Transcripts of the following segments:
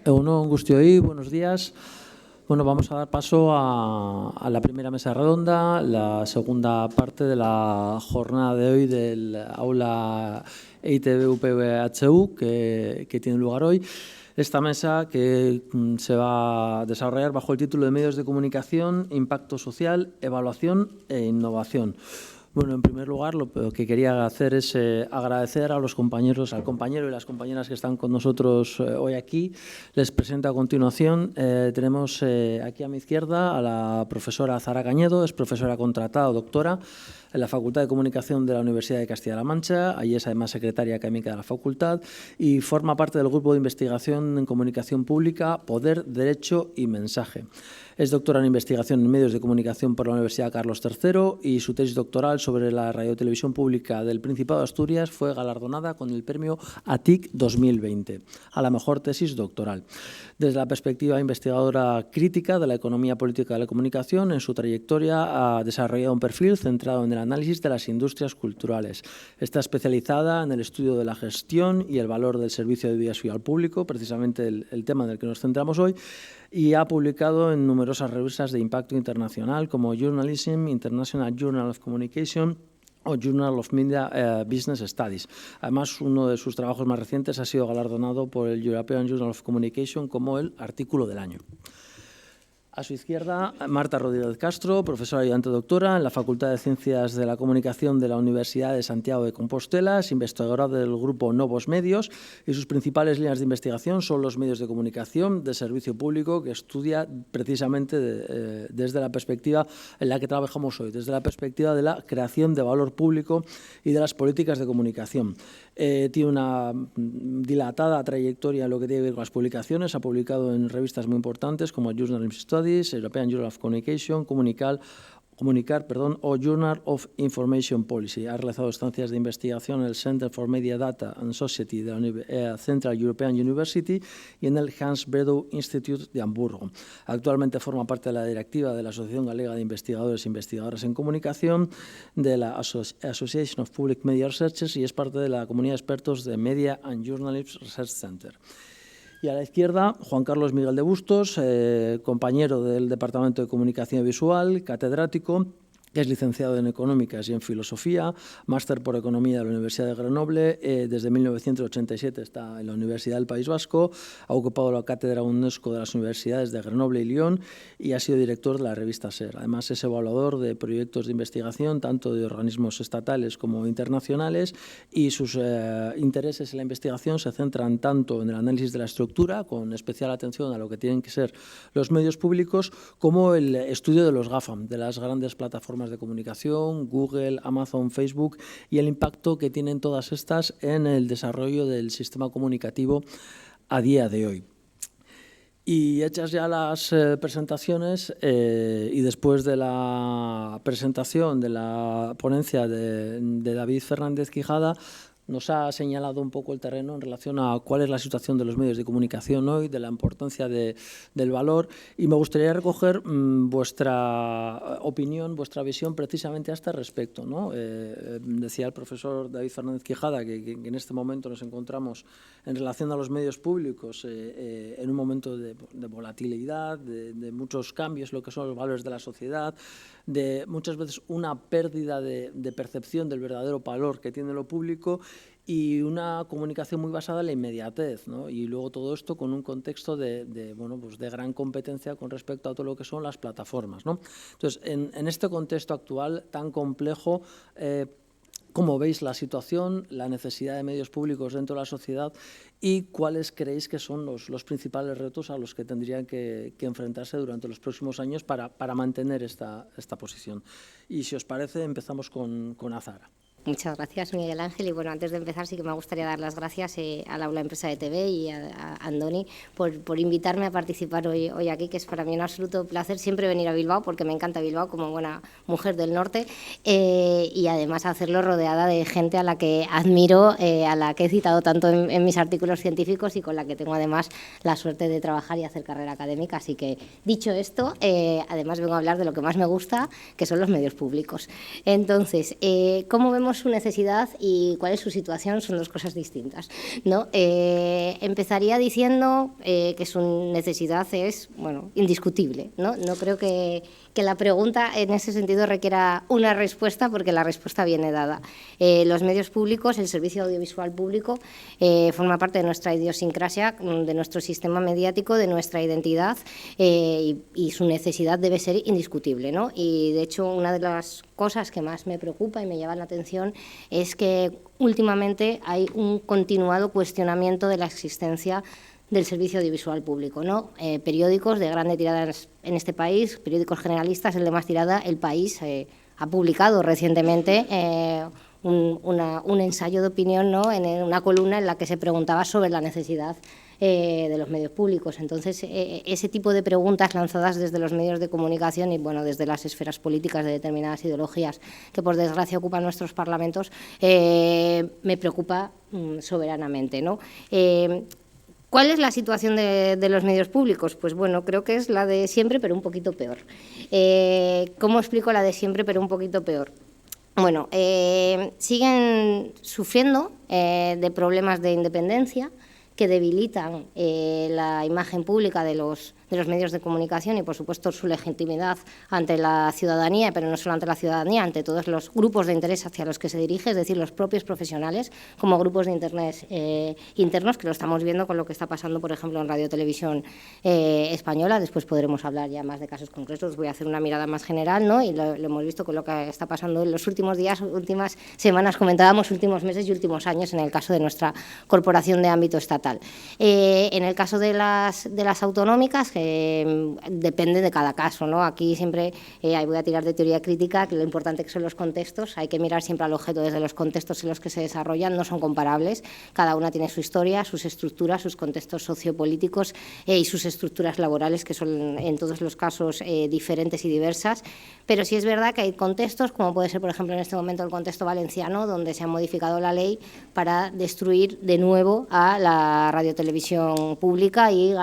Egunon Guztioi, buenos días. Bueno, vamos a dar paso a la primera mesa redonda, la segunda parte de la jornada de hoy del aula EITB-UPVHU que tiene lugar hoy. Esta mesa que se va a desarrollar bajo el título de Medios de Comunicación, Impacto Social, Evaluación e Innovación. Bueno, en primer lugar, lo que quería hacer es agradecer a los compañeros, al compañero y las compañeras que están con nosotros hoy aquí. Les presento a continuación. Tenemos aquí a mi izquierda a la profesora Zara Cañedo, es profesora contratada, doctora, en la Facultad de Comunicación de la Universidad de Castilla-La Mancha. Allí es además secretaria académica de la facultad y forma parte del grupo de investigación en comunicación pública, Poder, Derecho y Mensaje. Es doctora en investigación en medios de comunicación por la Universidad Carlos III y su tesis doctoral sobre la radiotelevisión pública del Principado de Asturias fue galardonada con el premio ATIC 2020 a la mejor tesis doctoral. Desde la perspectiva investigadora crítica de la economía política de la comunicación, en su trayectoria ha desarrollado un perfil centrado en el análisis de las industrias culturales. Está especializada en el estudio de la gestión y el valor del servicio de audiovisual público, precisamente el tema en el que nos centramos hoy, y ha publicado en numerosas revistas de impacto internacional como Journalism, International Journal of Communication o Journal of Media Business Studies. Además, uno de sus trabajos más recientes ha sido galardonado por el European Journal of Communication como el artículo del año. A su izquierda, Marta Rodríguez Castro, profesora ayudante doctora en la Facultad de Ciencias de la Comunicación de la Universidad de Santiago de Compostela, es investigadora del grupo Novos Medios y sus principales líneas de investigación son los medios de comunicación de servicio público, que estudia precisamente desde la perspectiva en la que trabajamos hoy, desde la perspectiva de la creación de valor público y de las políticas de comunicación. Tiene una dilatada trayectoria en lo que tiene que ver con las publicaciones, ha publicado en revistas muy importantes como Journalism Studies, European Journal of Communication, Comunicar, o Journal of Information Policy. Ha realizado estancias de investigación en el Center for Media Data and Society de la Central European University y en el Hans-Bredow Institute de Hamburgo. Actualmente forma parte de la directiva de la Asociación Galega de Investigadores e Investigadoras en Comunicación, de la Association of Public Media Researchers y es parte de la comunidad de expertos de Media and Journalism Research Center. Y a la izquierda, Juan Carlos Miguel de Bustos, compañero del Departamento de Comunicación Visual, catedrático, que es licenciado en Económicas y en Filosofía, máster por Economía de la Universidad de Grenoble. Desde 1987 está en la Universidad del País Vasco, ha ocupado la cátedra UNESCO de las universidades de Grenoble y Lyon y ha sido director de la revista SER. Además, es evaluador de proyectos de investigación, tanto de organismos estatales como internacionales, y sus intereses en la investigación se centran tanto en el análisis de la estructura, con especial atención a lo que tienen que ser los medios públicos, como el estudio de los GAFAM, de las grandes plataformas de comunicación, Google, Amazon, Facebook, y el impacto que tienen todas estas en el desarrollo del sistema comunicativo a día de hoy. Y hechas ya las presentaciones y después de la presentación de la ponencia de David Fernández Quijada, nos ha señalado un poco el terreno en relación a cuál es la situación de los medios de comunicación hoy, de la importancia del valor, y me gustaría recoger vuestra opinión, vuestra visión precisamente a este respecto, ¿no? Decía el profesor David Fernández Quijada que en este momento nos encontramos en relación a los medios públicos en un momento de volatilidad, de muchos cambios, lo que son los valores de la sociedad, de muchas veces una pérdida de percepción del verdadero valor que tiene lo público y una comunicación muy basada en la inmediatez, ¿no? Y luego todo esto con un contexto de gran competencia con respecto a todo lo que son las plataformas, ¿no? Entonces, en este contexto actual tan complejo, ¿cómo veis la situación, la necesidad de medios públicos dentro de la sociedad y cuáles creéis que son los principales retos a los que tendrían que enfrentarse durante los próximos años para mantener esta posición? Y si os parece, empezamos con Azara. Muchas gracias, Miguel Ángel. Y bueno, antes de empezar sí que me gustaría dar las gracias al Aula Empresa de TV y a Andoni por invitarme a participar hoy aquí, que es para mí un absoluto placer siempre venir a Bilbao, porque me encanta Bilbao como buena mujer del norte, y además hacerlo rodeada de gente a la que admiro, a la que he citado tanto en mis artículos científicos y con la que tengo además la suerte de trabajar y hacer carrera académica. Así que, dicho esto, además vengo a hablar de lo que más me gusta, que son los medios públicos. Entonces, ¿cómo vemos es su necesidad y cuál es su situación son dos cosas distintas, ¿no? Empezaría diciendo que su necesidad es, bueno, indiscutible, ¿no? No creo que la pregunta en ese sentido requiera una respuesta, porque la respuesta viene dada. Los medios públicos, el servicio audiovisual público, forma parte de nuestra idiosincrasia, de nuestro sistema mediático, de nuestra identidad, y su necesidad debe ser indiscutible, ¿no? Y de hecho, una de las cosas que más me preocupa y me llama la atención es que últimamente hay un continuado cuestionamiento de la existencia del servicio audiovisual público, ¿no? Periódicos de grande tirada en este país, periódicos generalistas, el de más tirada, El País, ha publicado recientemente un ensayo de opinión, ¿no?, en una columna en la que se preguntaba sobre la necesidad de los medios públicos. Entonces, ese tipo de preguntas lanzadas desde los medios de comunicación y, bueno, desde las esferas políticas de determinadas ideologías que, por desgracia, ocupan nuestros parlamentos, me preocupa soberanamente, ¿no? ¿Cuál es la situación de los medios públicos? Pues bueno, creo que es la de siempre, pero un poquito peor. ¿Cómo explico la de siempre, pero un poquito peor? Bueno, siguen sufriendo de problemas de independencia que debilitan la imagen pública de los medios de comunicación y, por supuesto, su legitimidad ante la ciudadanía, pero no solo ante la ciudadanía, ante todos los grupos de interés hacia los que se dirige, es decir, los propios profesionales, como grupos de interés internos, que lo estamos viendo con lo que está pasando, por ejemplo, en Radio Televisión Española. Después podremos hablar ya más de casos concretos. Voy a hacer una mirada más general, ¿no? Y lo hemos visto con lo que está pasando en los últimos días, últimas semanas, comentábamos, últimos meses y últimos años en el caso de nuestra corporación de ámbito estatal. En el caso de las autonómicas, depende de cada caso, ¿no? Aquí siempre voy a tirar de teoría crítica, que lo importante que son los contextos, hay que mirar siempre al objeto desde los contextos en los que se desarrollan, no son comparables, cada una tiene su historia, sus estructuras, sus contextos sociopolíticos y sus estructuras laborales, que son en todos los casos diferentes y diversas, pero sí es verdad que hay contextos, como puede ser, por ejemplo, en este momento el contexto valenciano, donde se ha modificado la ley para destruir de nuevo a la radiotelevisión pública y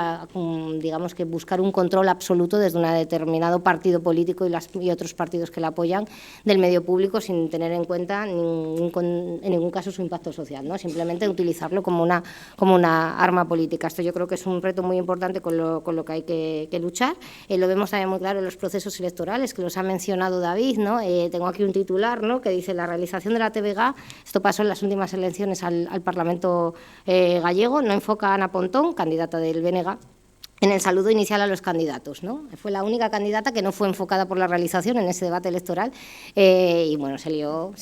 digamos que buscar un control absoluto desde un determinado partido político y otros partidos que la apoyan del medio público, sin tener en cuenta en ningún caso su impacto social, ¿no? Simplemente utilizarlo como una arma política. Esto yo creo que es un reto muy importante con lo que hay que luchar. Lo vemos también muy claro en los procesos electorales, que los ha mencionado David, ¿no? Tengo aquí un titular, ¿no?, que dice: la realización de la TVG, esto pasó en las últimas elecciones al Parlamento gallego, no enfoca a Ana Pontón, candidata del BNG, en el saludo inicial a los candidatos, ¿no? Fue la única candidata que no fue enfocada por la realización en ese debate electoral y, bueno, se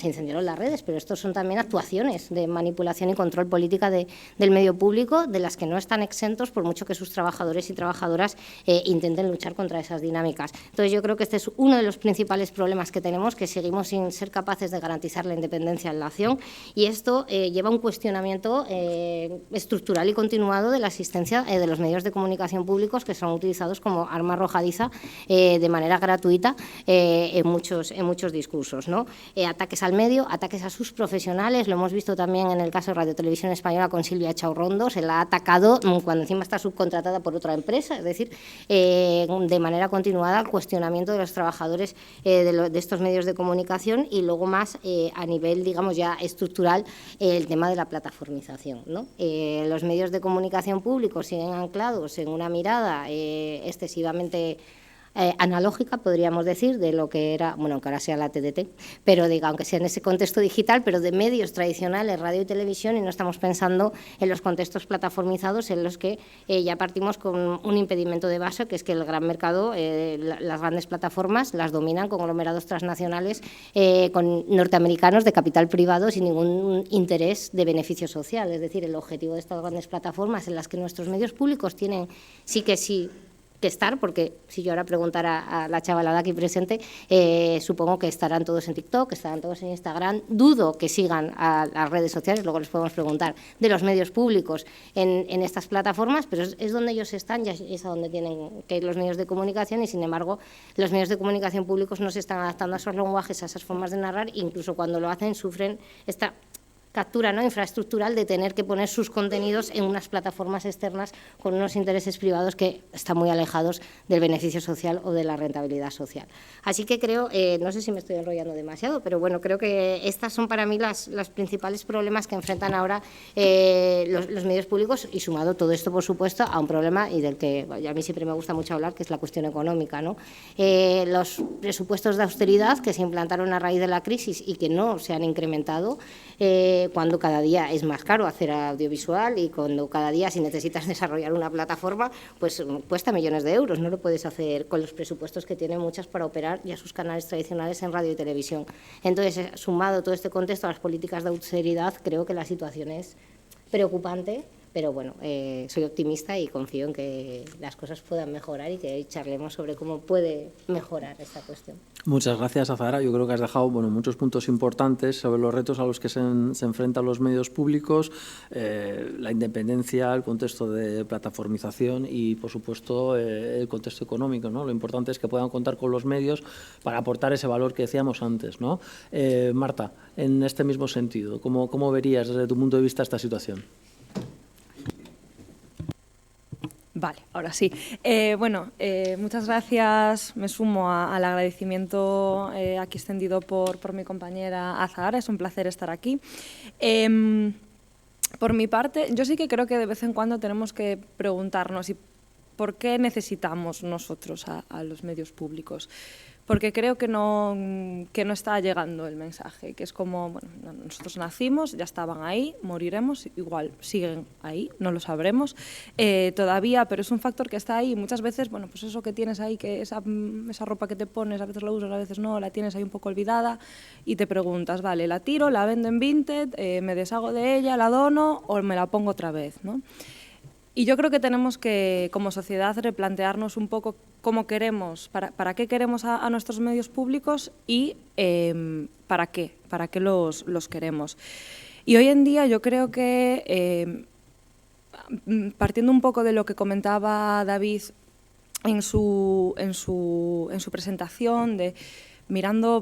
incendiaron las redes, pero estos son también actuaciones de manipulación y control política del medio público, de las que no están exentos, por mucho que sus trabajadores y trabajadoras intenten luchar contra esas dinámicas. Entonces, yo creo que este es uno de los principales problemas que tenemos, que seguimos sin ser capaces de garantizar la independencia en la acción, y esto lleva a un cuestionamiento estructural y continuado de la existencia de los medios de comunicación públicos, que son utilizados como arma arrojadiza de manera gratuita en muchos discursos, ¿no? Ataques al medio, ataques a sus profesionales, lo hemos visto también en el caso de Radio Televisión Española con Silvia Chaurrondo, se la ha atacado cuando encima está subcontratada por otra empresa, es decir, de manera continuada, cuestionamiento de los trabajadores de estos medios de comunicación, y luego más a nivel, digamos, ya estructural, el tema de la plataformización, ¿no? Los medios de comunicación públicos siguen anclados en una mirada excesivamente analógica, podríamos decir, de lo que era, bueno, que ahora sea la TDT, pero diga, aunque sea en ese contexto digital, pero de medios tradicionales, radio y televisión, y no estamos pensando en los contextos plataformizados en los que ya partimos con un impedimento de base, que es que el gran mercado, las grandes plataformas las dominan conglomerados transnacionales con norteamericanos de capital privado sin ningún interés de beneficio social. Es decir, el objetivo de estas grandes plataformas, en las que nuestros medios públicos tienen sí que estar, porque si yo ahora preguntara a la chavalada aquí presente, supongo que estarán todos en TikTok, estarán todos en Instagram, dudo que sigan a las redes sociales, luego les podemos preguntar de los medios públicos en estas plataformas, pero es donde ellos están y es a donde tienen que ir los medios de comunicación, y sin embargo los medios de comunicación públicos no se están adaptando a esos lenguajes, a esas formas de narrar, e incluso cuando lo hacen sufren esta captura, ¿no?, infraestructural de tener que poner sus contenidos en unas plataformas externas con unos intereses privados que están muy alejados del beneficio social o de la rentabilidad social. Así que creo, no sé si me estoy enrollando demasiado, pero bueno, creo que estas son para mí los principales problemas que enfrentan ahora los medios públicos, y sumado todo esto, por supuesto, a un problema y del que a mí siempre me gusta mucho hablar, que es la cuestión económica, ¿no? Los presupuestos de austeridad que se implantaron a raíz de la crisis y que no se han incrementado, cuando cada día es más caro hacer audiovisual y cuando cada día, si necesitas desarrollar una plataforma, pues cuesta millones de euros, no lo puedes hacer con los presupuestos que tienen muchas para operar ya sus canales tradicionales en radio y televisión. Entonces, sumado todo este contexto a las políticas de austeridad, creo que la situación es preocupante, pero bueno, soy optimista y confío en que las cosas puedan mejorar y que charlemos sobre cómo puede mejorar esta cuestión. Muchas gracias, Azahara. Yo creo que has dejado muchos puntos importantes sobre los retos a los que se enfrentan los medios públicos, la independencia, el contexto de plataformización y, por supuesto, el contexto económico, ¿no? Lo importante es que puedan contar con los medios para aportar ese valor que decíamos antes, ¿no? Marta, en este mismo sentido, ¿cómo verías desde tu punto de vista esta situación? Vale, ahora sí. Muchas gracias. Me sumo al agradecimiento aquí extendido por mi compañera Azahara. Es un placer estar aquí. Por mi parte, yo sí que creo que de vez en cuando tenemos que preguntarnos ¿por qué necesitamos nosotros a los medios públicos? Porque creo que no está llegando el mensaje, que es como, bueno, nosotros nacimos, ya estaban ahí, moriremos, igual siguen ahí, no lo sabremos todavía, pero es un factor que está ahí. Muchas veces, bueno, pues eso que tienes ahí, que esa ropa que te pones, a veces la usas, a veces no, la tienes ahí un poco olvidada y te preguntas, vale, la tiro, la vendo en Vinted, me deshago de ella, la dono o me la pongo otra vez, ¿no? Y yo creo que tenemos que, como sociedad, replantearnos un poco cómo queremos, para qué queremos a nuestros medios públicos y para qué los queremos. Y hoy en día yo creo que, partiendo un poco de lo que comentaba David en su presentación, de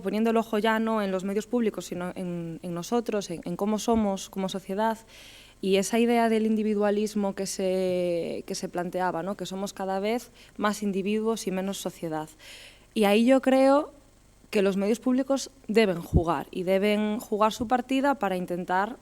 poniendo el ojo ya no en los medios públicos, sino en nosotros, en cómo somos como sociedad, y esa idea del individualismo que se planteaba, ¿no? Que somos cada vez más individuos y menos sociedad. Y ahí yo creo que los medios públicos deben jugar su partida para intentar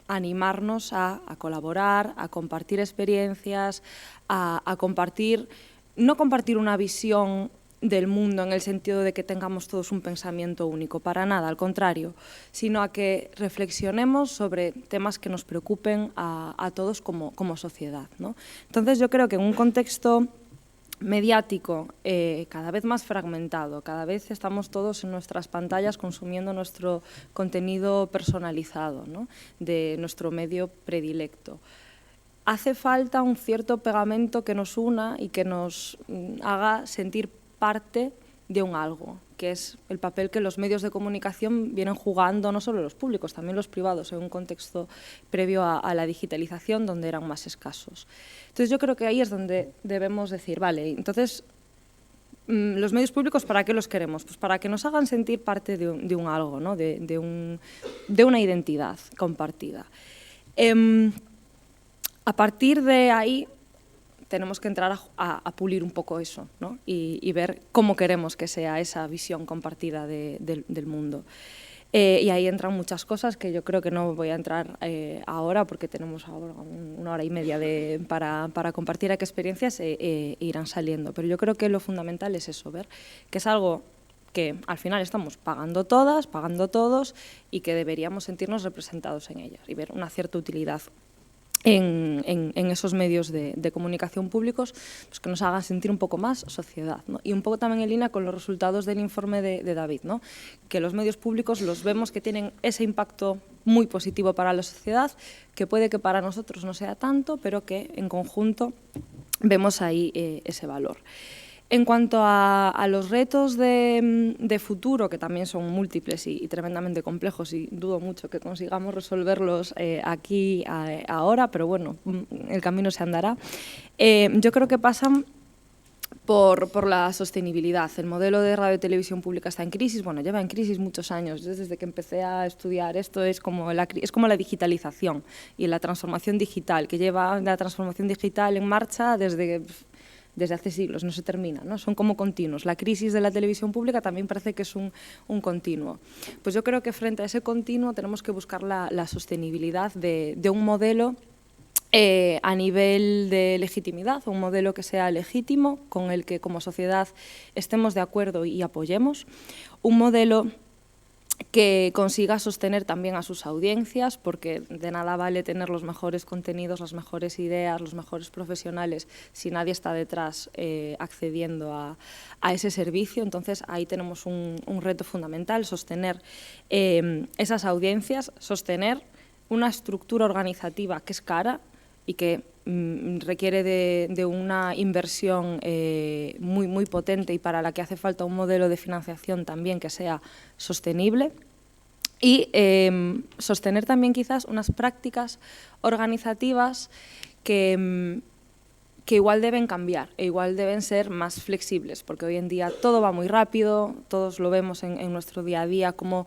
animarnos a colaborar, a compartir experiencias, a compartir, no compartir una visión del mundo en el sentido de que tengamos todos un pensamiento único, para nada, al contrario, sino a que reflexionemos sobre temas que nos preocupen a todos como sociedad, ¿no? Entonces yo creo que en un contexto mediático cada vez más fragmentado, cada vez estamos todos en nuestras pantallas consumiendo nuestro contenido personalizado, ¿no? De nuestro medio predilecto. Hace falta un cierto pegamento que nos una y que nos haga sentir parte de un algo, que es el papel que los medios de comunicación vienen jugando, no solo los públicos, también los privados, en un contexto previo a la digitalización, donde eran más escasos. Entonces yo creo que ahí es donde debemos decir, vale, entonces los medios públicos, ¿para qué los queremos? Pues para que nos hagan sentir parte de un algo, ¿no? de una identidad compartida. A partir de ahí tenemos que entrar a pulir un poco eso, ¿no? y ver cómo queremos que sea esa visión compartida del mundo. Y ahí entran muchas cosas que yo creo que no voy a entrar ahora porque tenemos ahora una hora y media para compartir qué experiencias irán saliendo. Pero yo creo que lo fundamental es eso, ver que es algo que al final estamos pagando todas, pagando todos y que deberíamos sentirnos representados en ellas y ver una cierta utilidad en esos medios de comunicación públicos, pues que nos hagan sentir un poco más sociedad, ¿no? Y un poco también en línea con los resultados del informe de David, ¿no? Que los medios públicos los vemos que tienen ese impacto muy positivo para la sociedad, que puede que para nosotros no sea tanto, pero que en conjunto vemos ahí ese valor. En cuanto a los retos de futuro, que también son múltiples y tremendamente complejos, y dudo mucho que consigamos resolverlos aquí ahora, pero bueno, el camino se andará, yo creo que pasan por la sostenibilidad. El modelo de radio y televisión pública está en crisis, bueno, lleva en crisis muchos años. Yo desde que empecé a estudiar esto es como la digitalización y la transformación digital, que lleva la transformación digital en marcha desde hace siglos, no se termina, ¿no? Son como continuos. La crisis de la televisión pública también parece que es un continuo. Pues yo creo que frente a ese continuo tenemos que buscar la sostenibilidad de un modelo a nivel de legitimidad, un modelo que sea legítimo, con el que como sociedad estemos de acuerdo y apoyemos, un modelo que consiga sostener también a sus audiencias, porque de nada vale tener los mejores contenidos, las mejores ideas, los mejores profesionales, si nadie está detrás accediendo a ese servicio. Entonces, ahí tenemos un reto fundamental, sostener esas audiencias, sostener una estructura organizativa que es cara y que requiere de una inversión muy potente y para la que hace falta un modelo de financiación también que sea sostenible y sostener también quizás unas prácticas organizativas que igual deben cambiar e igual deben ser más flexibles, porque hoy en día todo va muy rápido, todos lo vemos en nuestro día a día, como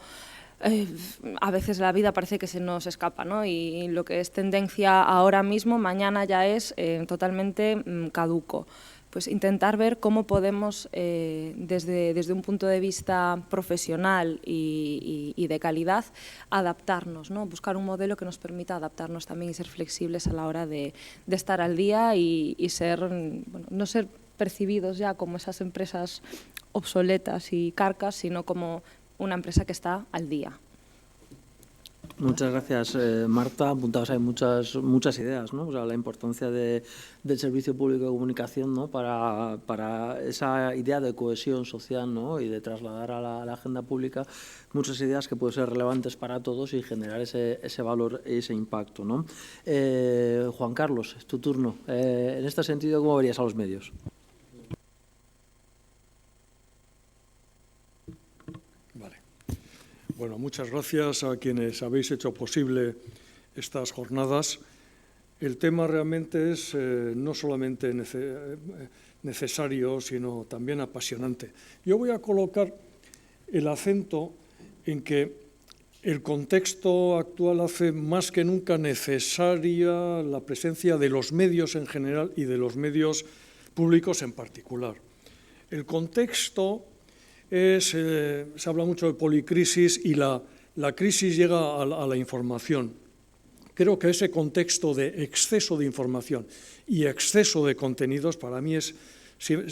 a veces la vida parece que se nos escapa, ¿no? Y lo que es tendencia ahora mismo, mañana ya es totalmente caduco. Pues intentar ver cómo podemos, desde un punto de vista profesional y de calidad, adaptarnos, ¿no? Buscar un modelo que nos permita adaptarnos también y ser flexibles a la hora de estar al día y ser, bueno, no ser percibidos ya como esas empresas obsoletas y carcas, sino como una empresa que está al día. Muchas gracias, Marta. Apuntadas hay muchas ideas, ¿no? O sea, la importancia del servicio público de comunicación, ¿no? para esa idea de cohesión social, ¿no? Y de trasladar a la agenda pública muchas ideas que pueden ser relevantes para todos y generar ese valor y ese impacto, ¿no? Juan Carlos, es tu turno. En este sentido, ¿cómo verías a los medios? Bueno, muchas gracias a quienes habéis hecho posible estas jornadas. El tema realmente es no solamente necesario, sino también apasionante. Yo voy a colocar el acento en que el contexto actual hace más que nunca necesaria la presencia de los medios en general y de los medios públicos en particular. El contexto se habla mucho de policrisis y la crisis llega a la información. Creo que ese contexto de exceso de información y exceso de contenidos, para mí es,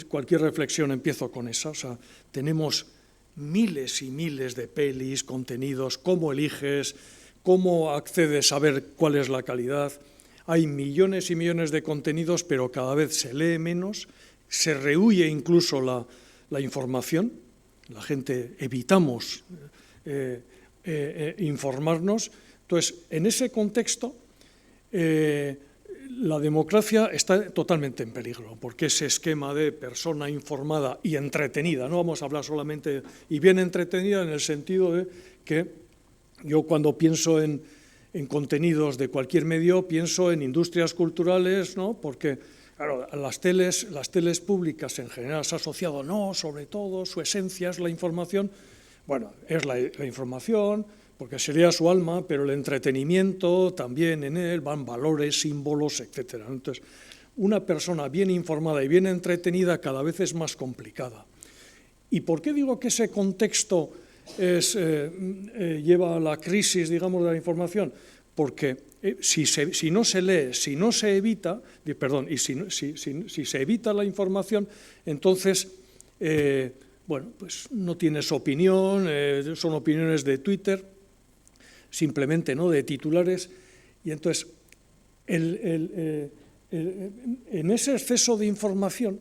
cualquier reflexión empiezo con esa, o sea, tenemos miles y miles de pelis, contenidos, cómo eliges, cómo accedes a ver cuál es la calidad. Hay millones y millones de contenidos, pero cada vez se lee menos, se rehúye incluso la información. La gente evitamos informarnos. Entonces, en ese contexto, la democracia está totalmente en peligro, porque ese esquema de persona informada y entretenida, no vamos a hablar solamente, y bien entretenida en el sentido de que yo cuando pienso en contenidos de cualquier medio, pienso en industrias culturales, ¿no? Porque claro, las teles públicas en general se ha asociado, no, sobre todo su esencia es la información. Bueno, es la información, porque sería su alma, pero el entretenimiento también en él van valores, símbolos, etc. Entonces, una persona bien informada y bien entretenida cada vez es más complicada. ¿Y por qué digo que ese contexto lleva a la crisis, digamos, de la información? Porque si no se lee, si no se evita, perdón, y si se evita la información, entonces, bueno, pues no tienes opinión, son opiniones de Twitter, simplemente, ¿no?, de titulares, y entonces, en ese exceso de información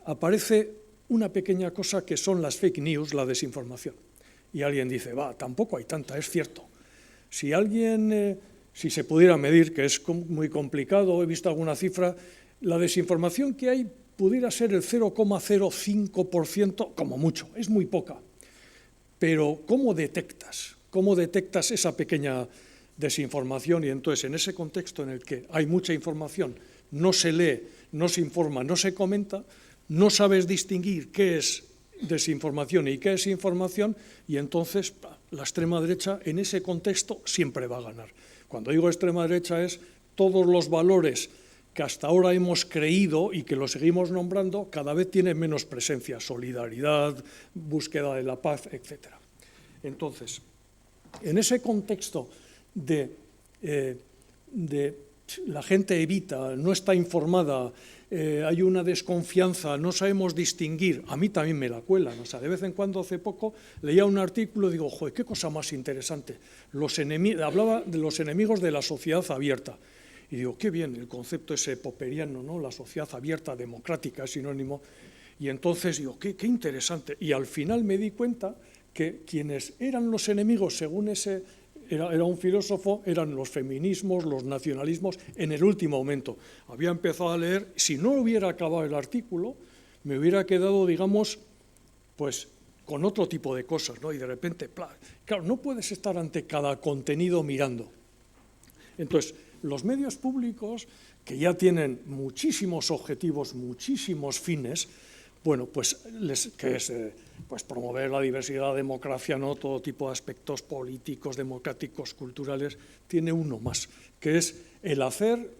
aparece una pequeña cosa que son las fake news, la desinformación. Y alguien dice, tampoco hay tanta, es cierto. Si se pudiera medir, que es muy complicado, he visto alguna cifra, la desinformación que hay pudiera ser el 0,05%, como mucho, es muy poca. Pero ¿cómo detectas esa pequeña desinformación? Y entonces, en ese contexto en el que hay mucha información, no se lee, no se informa, no se comenta, no sabes distinguir qué es desinformación y qué es información, y entonces la extrema derecha en ese contexto siempre va a ganar. Cuando digo extrema derecha es todos los valores que hasta ahora hemos creído y que los seguimos nombrando, cada vez tienen menos presencia, solidaridad, búsqueda de la paz, etc. Entonces, en ese contexto de la gente evita, no está informada, hay una desconfianza, no sabemos distinguir, a mí también me la cuelan, o sea, de vez en cuando, hace poco, leía un artículo y digo, joder, qué cosa más interesante, hablaba de los enemigos de la sociedad abierta, y digo, qué bien, el concepto ese popperiano, ¿no? La sociedad abierta, democrática, es sinónimo, y entonces digo, qué interesante, y al final me di cuenta que quienes eran los enemigos, según ese, era un filósofo, eran los feminismos, los nacionalismos, en el último momento. Había empezado a leer, si no hubiera acabado el artículo, me hubiera quedado, digamos, pues con otro tipo de cosas, ¿no? Y de repente, claro, no puedes estar ante cada contenido mirando. Entonces, los medios públicos, que ya tienen muchísimos objetivos, muchísimos fines, bueno, pues que es pues promover la diversidad, la democracia, ¿no? Todo tipo de aspectos políticos, democráticos, culturales, tiene uno más, que es el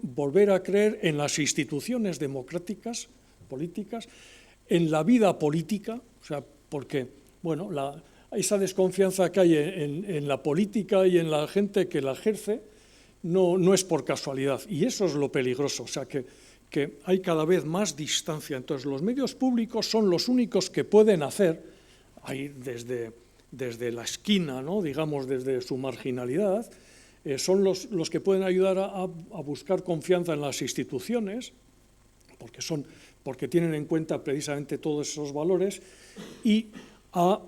volver a creer en las instituciones democráticas, políticas, en la vida política, o sea, porque, bueno, esa desconfianza que hay en la política y en la gente que la ejerce no es por casualidad, y eso es lo peligroso, o sea, que hay cada vez más distancia. Entonces, los medios públicos son los únicos que pueden hacer, ahí desde la esquina, ¿no? Digamos, desde su marginalidad, son los que pueden ayudar a buscar confianza en las instituciones, porque tienen en cuenta precisamente todos esos valores, y a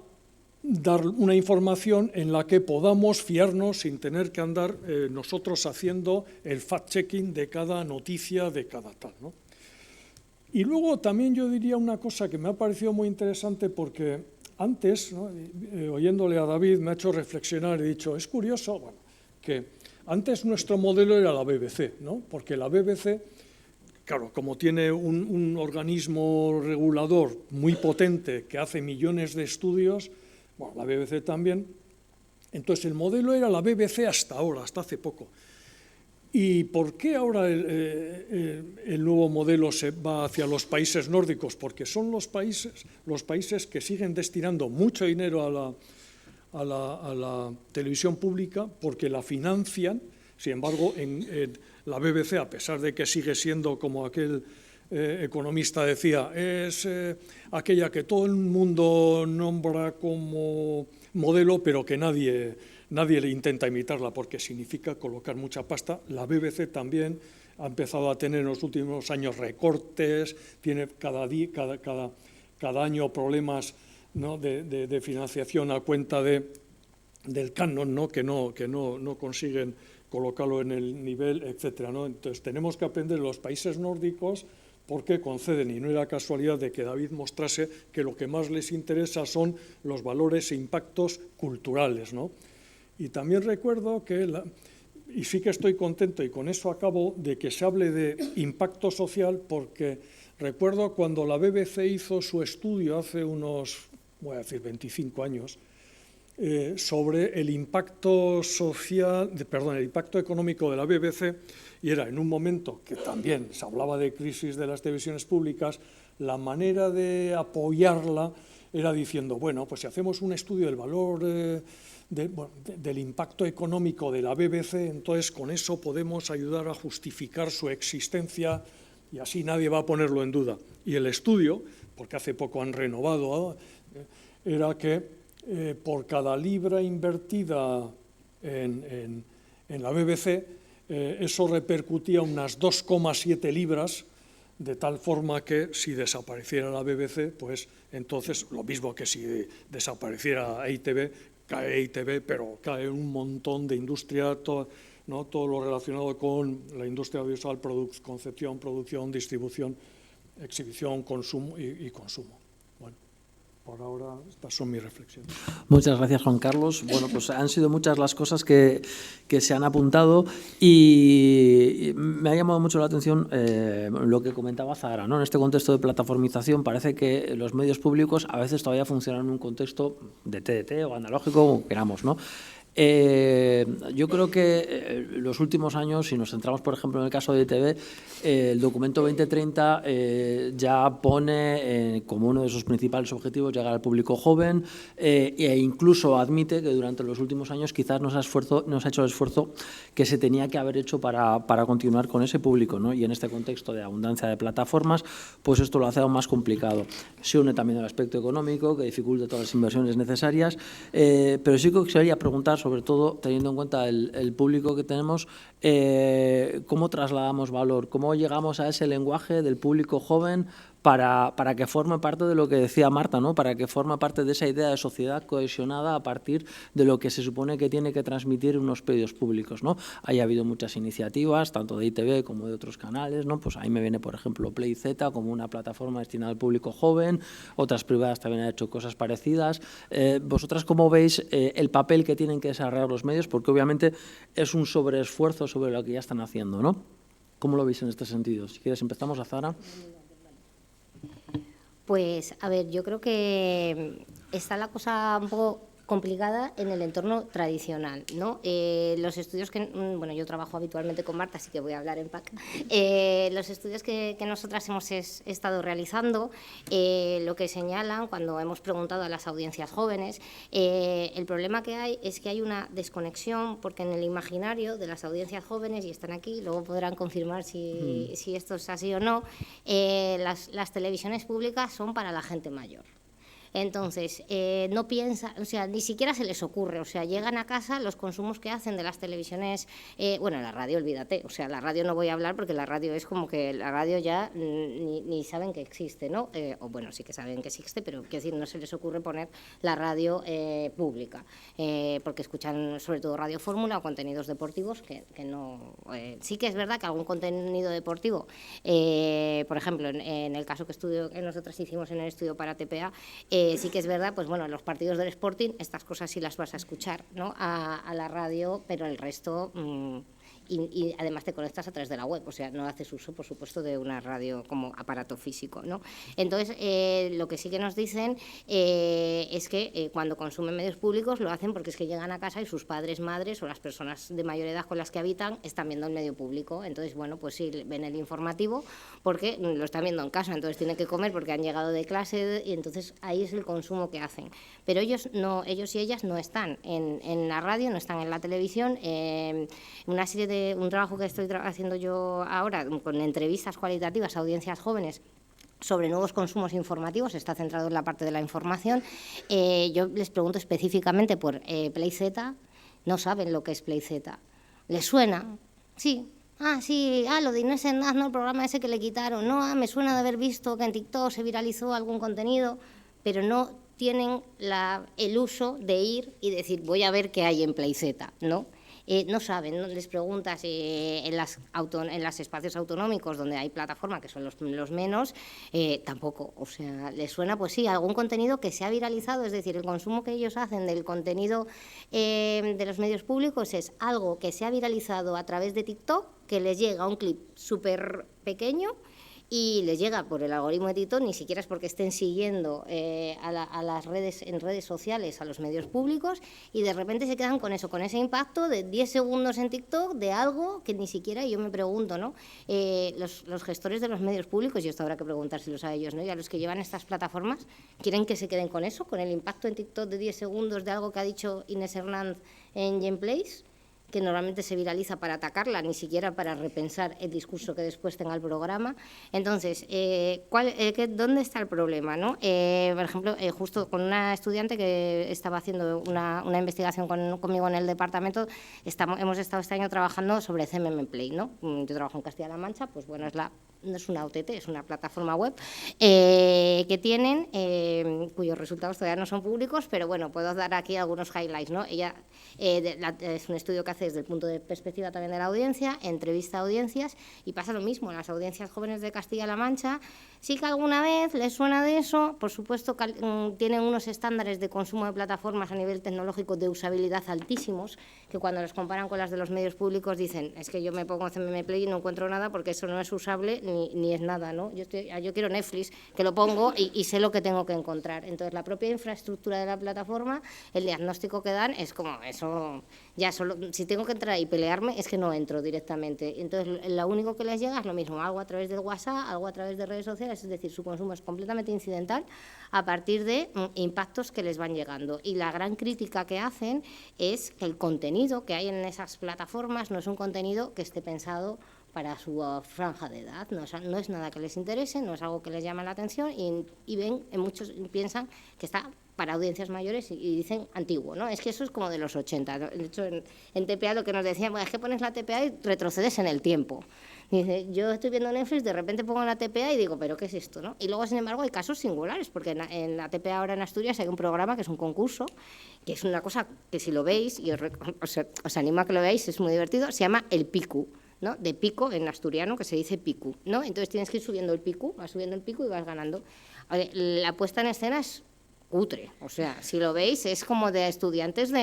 dar una información en la que podamos fiarnos sin tener que andar nosotros haciendo el fact-checking de cada noticia, de cada tal, ¿no? Y luego también yo diría una cosa que me ha parecido muy interesante, porque antes, ¿no? Oyéndole a David, me ha hecho reflexionar, he dicho, es curioso, bueno, que antes nuestro modelo era la BBC, ¿no? Porque la BBC, claro, como tiene un organismo regulador muy potente que hace millones de estudios, bueno, la BBC también, entonces el modelo era la BBC hasta ahora, hasta hace poco. ¿Y por qué ahora el nuevo modelo se va hacia los países nórdicos? Porque son los países que siguen destinando mucho dinero a la televisión pública, porque la financian. Sin embargo, en la BBC, a pesar de que sigue siendo, como aquel economista decía, es aquella que todo el mundo nombra como modelo, pero que nadie le intenta imitarla, porque significa colocar mucha pasta. La BBC también ha empezado a tener en los últimos años recortes, tiene cada año problemas, ¿no? de financiación a cuenta del canon, ¿no? que no consiguen colocarlo en el nivel, etcétera, ¿no? Entonces tenemos que aprender de los países nórdicos, porque conceden, y no era casualidad de que David mostrase que lo que más les interesa son los valores e impactos culturales, ¿no? Y también recuerdo y sí que estoy contento, y con eso acabo, de que se hable de impacto social, porque recuerdo cuando la BBC hizo su estudio hace unos, voy a decir, 25 años, sobre el impacto el impacto económico de la BBC, y era en un momento que también se hablaba de crisis de las televisiones públicas, la manera de apoyarla era diciendo, bueno, pues si hacemos un estudio del valor del impacto económico de la BBC, entonces con eso podemos ayudar a justificar su existencia y así nadie va a ponerlo en duda. Y el estudio, porque hace poco han renovado, era que por cada libra invertida en la BBC, eso repercutía unas 2,7 libras, de tal forma que si desapareciera la BBC, pues entonces lo mismo que si desapareciera EITV, cae EITV, pero cae un montón de industria, ¿no? Todo lo relacionado con la industria audiovisual, concepción, producción, distribución, exhibición, consumo y consumo. Bueno, Por ahora, estas son mis reflexiones. Muchas gracias, Juan Carlos. Bueno, pues han sido muchas las cosas que se han apuntado y me ha llamado mucho la atención lo que comentaba Zahara, ¿no? En este contexto de plataformización parece que los medios públicos a veces todavía funcionan en un contexto de TDT o analógico, como queramos, ¿no? Yo creo que los últimos años, si nos centramos, por ejemplo, en el caso de ITV, el documento 2030 ya pone como uno de sus principales objetivos llegar al público joven e incluso admite que durante los últimos años quizás no se ha hecho el esfuerzo que se tenía que haber hecho para continuar con ese público, ¿no? Y en este contexto de abundancia de plataformas, pues esto lo hace aún más complicado. Se une también el aspecto económico, que dificulta todas las inversiones necesarias, pero sí que quería preguntar, sobre todo teniendo en cuenta el público que tenemos, cómo trasladamos valor, cómo llegamos a ese lenguaje del público joven para que forme parte de lo que decía Marta, ¿no? Para que forme parte de esa idea de sociedad cohesionada a partir de lo que se supone que tiene que transmitir unos medios públicos, ¿no? Ahí ha habido muchas iniciativas, tanto de ITV como de otros canales, ¿no? Pues ahí me viene, por ejemplo, PlayZ como una plataforma destinada al público joven, otras privadas también han hecho cosas parecidas. ¿Vosotras cómo veis el papel que tienen que desarrollar los medios? Porque obviamente es un sobreesfuerzo sobre lo que ya están haciendo, ¿no? ¿Cómo lo veis en este sentido? Si quieres empezamos, a Zahara. Pues, a ver, yo creo que está la cosa un poco complicada en el entorno tradicional, ¿no? Los estudios que, bueno, yo trabajo habitualmente con Marta, así que voy a hablar en PAC. Los estudios que nosotras hemos estado realizando, lo que señalan cuando hemos preguntado a las audiencias jóvenes, el problema que hay es que hay una desconexión, porque en el imaginario de las audiencias jóvenes, y están aquí, luego podrán confirmar si esto es así o no, las televisiones públicas son para la gente mayor. Entonces, no piensan, o sea, ni siquiera se les ocurre, o sea, llegan a casa, los consumos que hacen de las televisiones, bueno, la radio, olvídate, o sea, la radio no voy a hablar porque la radio es como que la radio ya ni saben que existe, ¿no? O bueno, sí que saben que existe, pero quiero decir, no se les ocurre poner la radio pública, porque escuchan sobre todo Radio Fórmula o contenidos deportivos que no... sí que es verdad que algún contenido deportivo, por ejemplo, en el caso que nosotros hicimos en el estudio para TPA, sí que es verdad, pues bueno, los partidos del Sporting, estas cosas sí las vas a escuchar, ¿no? A la radio, pero el resto... Y además te conectas a través de la web, o sea, no haces uso, por supuesto, de una radio como aparato físico, ¿no? Entonces, lo que sí que nos dicen es que cuando consumen medios públicos lo hacen porque es que llegan a casa y sus padres, madres o las personas de mayor edad con las que habitan están viendo el medio público. Entonces, bueno, pues sí, ven el informativo porque lo están viendo en casa, entonces tienen que comer porque han llegado de clase y entonces ahí es el consumo que hacen. Pero ellos y ellas no están en la radio, no están en la televisión, una serie de un trabajo que estoy haciendo yo ahora con entrevistas cualitativas a audiencias jóvenes sobre nuevos consumos informativos, está centrado en la parte de la información. Yo les pregunto específicamente por PlayZ, no saben lo que es PlayZ. ¿Les suena? Sí. Sí, lo de Inés Ennaz, ¿no? El programa ese que le quitaron. No, me suena de haber visto que en TikTok se viralizó algún contenido, pero no tienen el uso de ir y decir, voy a ver qué hay en PlayZ, ¿no? No saben, ¿no? Les preguntas en los espacios autonómicos donde hay plataforma, que son los menos, tampoco, o sea, les suena, pues sí, algún contenido que se ha viralizado, es decir, el consumo que ellos hacen del contenido de los medios públicos es algo que se ha viralizado a través de TikTok, que les llega un clip súper pequeño y les llega por el algoritmo de TikTok, ni siquiera es porque estén siguiendo a las redes, en redes sociales, a los medios públicos, y de repente se quedan con eso, con ese impacto de 10 segundos en TikTok de algo que ni siquiera, yo me pregunto, ¿no? Los gestores de los medios públicos, y esto habrá que preguntárselos a ellos, ¿no? Y a los que llevan estas plataformas, ¿quieren que se queden con eso, con el impacto en TikTok de 10 segundos de algo que ha dicho Inés Hernández en Gameplays, que normalmente se viraliza para atacarla, ni siquiera para repensar el discurso que después tenga el programa? Entonces, ¿dónde está el problema, ¿no? Por ejemplo, justo con una estudiante que estaba haciendo una investigación conmigo en el departamento, hemos estado este año trabajando sobre CMM Play, ¿no? Yo trabajo en Castilla-La Mancha, pues bueno, no es una OTT, es una plataforma web que tienen, cuyos resultados todavía no son públicos, pero bueno, puedo dar aquí algunos highlights, ¿no? Ella es un estudio que hace desde el punto de perspectiva también de la audiencia, entrevista a audiencias y pasa lo mismo. Las audiencias jóvenes de Castilla-La Mancha Sí que alguna vez les suena de eso, por supuesto tienen unos estándares de consumo de plataformas a nivel tecnológico de usabilidad altísimos, que cuando los comparan con las de los medios públicos dicen, es que yo me pongo CMM Play y no encuentro nada porque eso no es usable ni es nada, ¿no? Yo quiero Netflix, que lo pongo y sé lo que tengo que encontrar. Entonces, la propia infraestructura de la plataforma, el diagnóstico que dan es como, eso, ya solo, si tengo que entrar y pelearme, es que no entro directamente. Entonces, lo único que les llega es lo mismo, algo a través del WhatsApp, algo a través de redes sociales, es decir, su consumo es completamente incidental a partir de impactos que les van llegando. Y la gran crítica que hacen es que el contenido que hay en esas plataformas no es un contenido que esté pensado para su franja de edad, no es nada que les interese, no es algo que les llame la atención y ven, muchos piensan que está para audiencias mayores y dicen antiguo, ¿no? Es que eso es como de los 80. De hecho, en TPA lo que nos decían, bueno, es que pones la TPA y retrocedes en el tiempo. Dice, yo estoy viendo Netflix, de repente pongo la TPA y digo, ¿pero qué es esto, no? Y luego, sin embargo, hay casos singulares, porque en la TPA ahora en Asturias hay un programa que es un concurso, que es una cosa que si lo veis, y os animo a que lo veáis, es muy divertido, se llama El Picu, ¿no? De pico en asturiano, que se dice picu, ¿no? Entonces tienes que ir subiendo el picu, vas subiendo el picu y vas ganando. La puesta en escena es cutre, o sea, si lo veis es como de estudiantes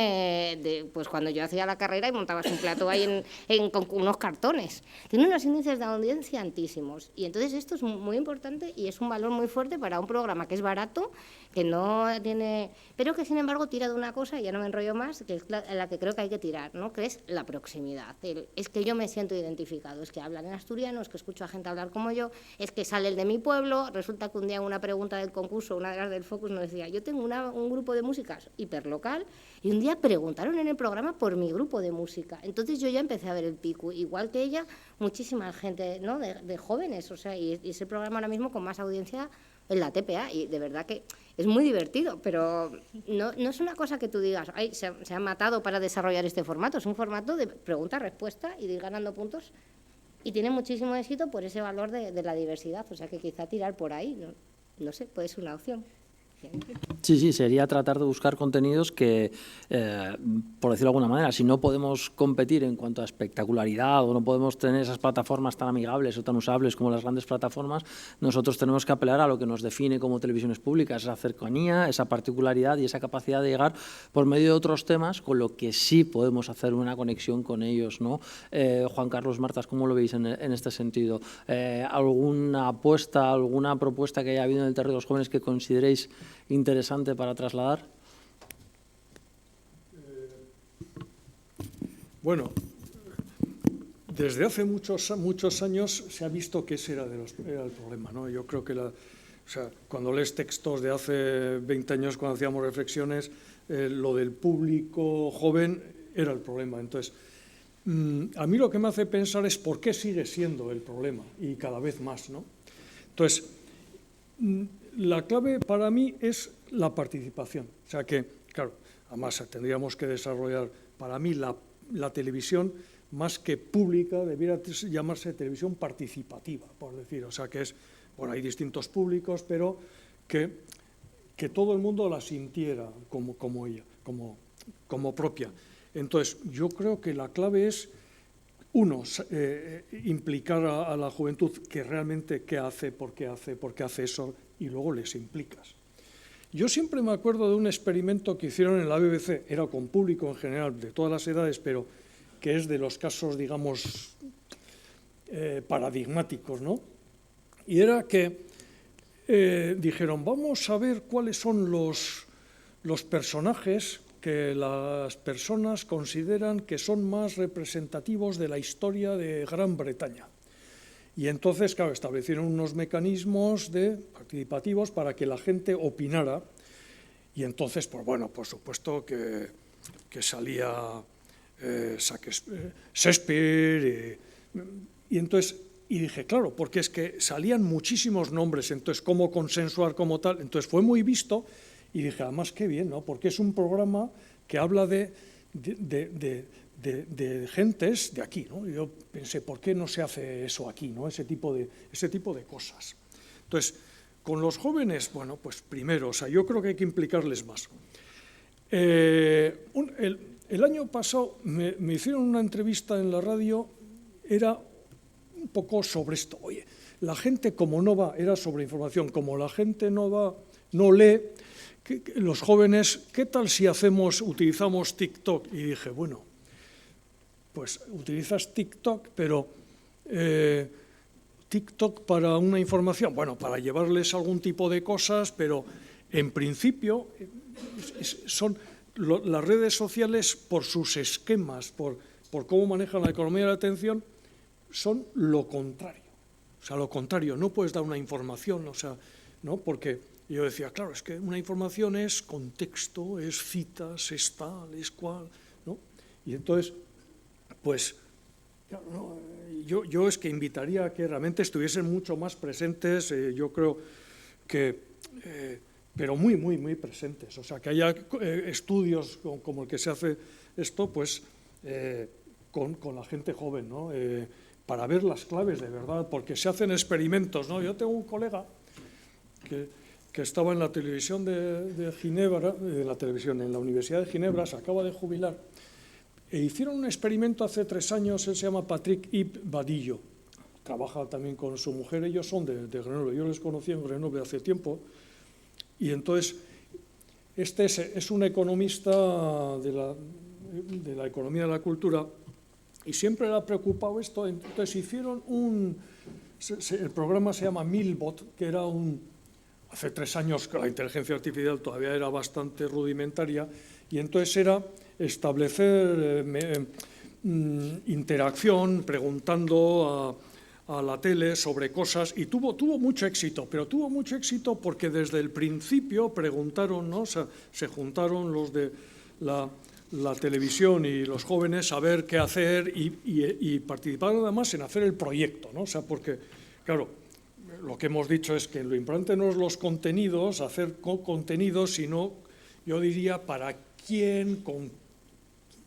pues cuando yo hacía la carrera y montabas un plato ahí con unos cartones. Tiene unos índices de audiencia altísimos y entonces esto es muy importante y es un valor muy fuerte para un programa que es barato, que no tiene, pero que sin embargo tira de una cosa, y ya no me enrollo más, que es la que creo que hay que tirar, ¿no? Que es la proximidad. Es que yo me siento identificado, es que hablan en asturiano, es que escucho a gente hablar como yo, es que sale el de mi pueblo. Resulta que un día en una pregunta del concurso, una de las del Focus nos decía, yo tengo un grupo de música hiperlocal, y un día preguntaron en el programa por mi grupo de música. Entonces yo ya empecé a ver el pico, igual que ella, muchísima gente, ¿no? de jóvenes, o sea, y ese programa ahora mismo con más audiencia en la TPA, y de verdad que es muy divertido, pero no es una cosa que tú digas, ay, se han matado para desarrollar este formato, es un formato de pregunta-respuesta y de ir ganando puntos, y tiene muchísimo éxito por ese valor de la diversidad, o sea que quizá tirar por ahí, no sé, puede ser una opción. Sí, sería tratar de buscar contenidos que, por decirlo de alguna manera, si no podemos competir en cuanto a espectacularidad o no podemos tener esas plataformas tan amigables o tan usables como las grandes plataformas, nosotros tenemos que apelar a lo que nos define como televisiones públicas, esa cercanía, esa particularidad y esa capacidad de llegar por medio de otros temas con lo que sí podemos hacer una conexión con ellos, ¿no? Juan Carlos, Martas, ¿cómo lo veis en este sentido? ¿Alguna apuesta, alguna propuesta que haya habido en el terreno de los jóvenes que consideréis interesante para trasladar? Bueno, desde hace muchos años se ha visto que ese era el problema, ¿no? Yo creo que cuando lees textos de hace 20 años, cuando hacíamos reflexiones, lo del público joven era el problema. Entonces, a mí lo que me hace pensar es por qué sigue siendo el problema y cada vez más, ¿no? Entonces, la clave para mí es la participación. O sea que, claro, además tendríamos que desarrollar, para mí, la televisión, más que pública, debiera llamarse televisión participativa, por decir. O sea que es, bueno, hay distintos públicos, pero que todo el mundo la sintiera como ella, como propia. Entonces, yo creo que la clave es, uno, implicar a la juventud que realmente qué hace, por qué hace eso, y luego les implicas. Yo siempre me acuerdo de un experimento que hicieron en la BBC, era con público en general, de todas las edades, pero que es de los casos, digamos, paradigmáticos, ¿no? Y era que dijeron, vamos a ver cuáles son los personajes que las personas consideran que son más representativos de la historia de Gran Bretaña. Y entonces, claro, establecieron unos mecanismos participativos para que la gente opinara. Y entonces, pues bueno, por supuesto que salía Shakespeare. Y dije, claro, porque es que salían muchísimos nombres, entonces, ¿cómo consensuar como tal? Entonces, fue muy visto y dije, además, qué bien, ¿no? Porque es un programa que habla de gentes de aquí, ¿no? Y yo pensé, ¿por qué no se hace eso aquí, ¿no? Ese tipo de cosas. Entonces, con los jóvenes, bueno, pues primero, o sea, yo creo que hay que implicarles más. El año pasado me hicieron una entrevista en la radio, era un poco sobre esto. Oye, la gente como no va, era sobre información, como la gente no va, no lee, los jóvenes, ¿qué tal si utilizamos TikTok? Y dije, bueno, pues utilizas TikTok, pero TikTok para una información, bueno, para llevarles algún tipo de cosas, pero en principio son las redes sociales por sus esquemas, por cómo manejan la economía de la atención, son lo contrario. O sea, lo contrario, no puedes dar una información, o sea, ¿no? Porque yo decía, claro, es que una información es contexto, es citas, es tal, es cual, ¿no? Y entonces, pues, claro, ¿no? Yo es que invitaría a que realmente estuviesen mucho más presentes, yo creo que, pero muy, muy, muy presentes. O sea, que haya estudios como el que se hace esto, pues, con la gente joven, ¿no? Para ver las claves de verdad, porque se hacen experimentos, ¿no? Yo tengo un colega que estaba en la televisión de Ginebra, en la Universidad de Ginebra, se acaba de jubilar, e hicieron un experimento hace 3 años, él se llama Patrick Yves Badillo, trabaja también con su mujer, ellos son de Grenoble, yo les conocí en Grenoble hace tiempo, y entonces este es un economista de la economía de la cultura, y siempre le ha preocupado esto, entonces hicieron el programa se llama Milbot, que era hace 3 años que la inteligencia artificial todavía era bastante rudimentaria, y entonces era establecer interacción, preguntando a la tele sobre cosas, y tuvo mucho éxito, pero tuvo mucho éxito porque desde el principio preguntaron, ¿no? O sea, se juntaron los de la televisión y los jóvenes a ver qué hacer y participaron además en hacer el proyecto, ¿no? O sea, porque, claro, lo que hemos dicho es que lo importante no es los contenidos, hacer contenidos, sino, yo diría, para quién,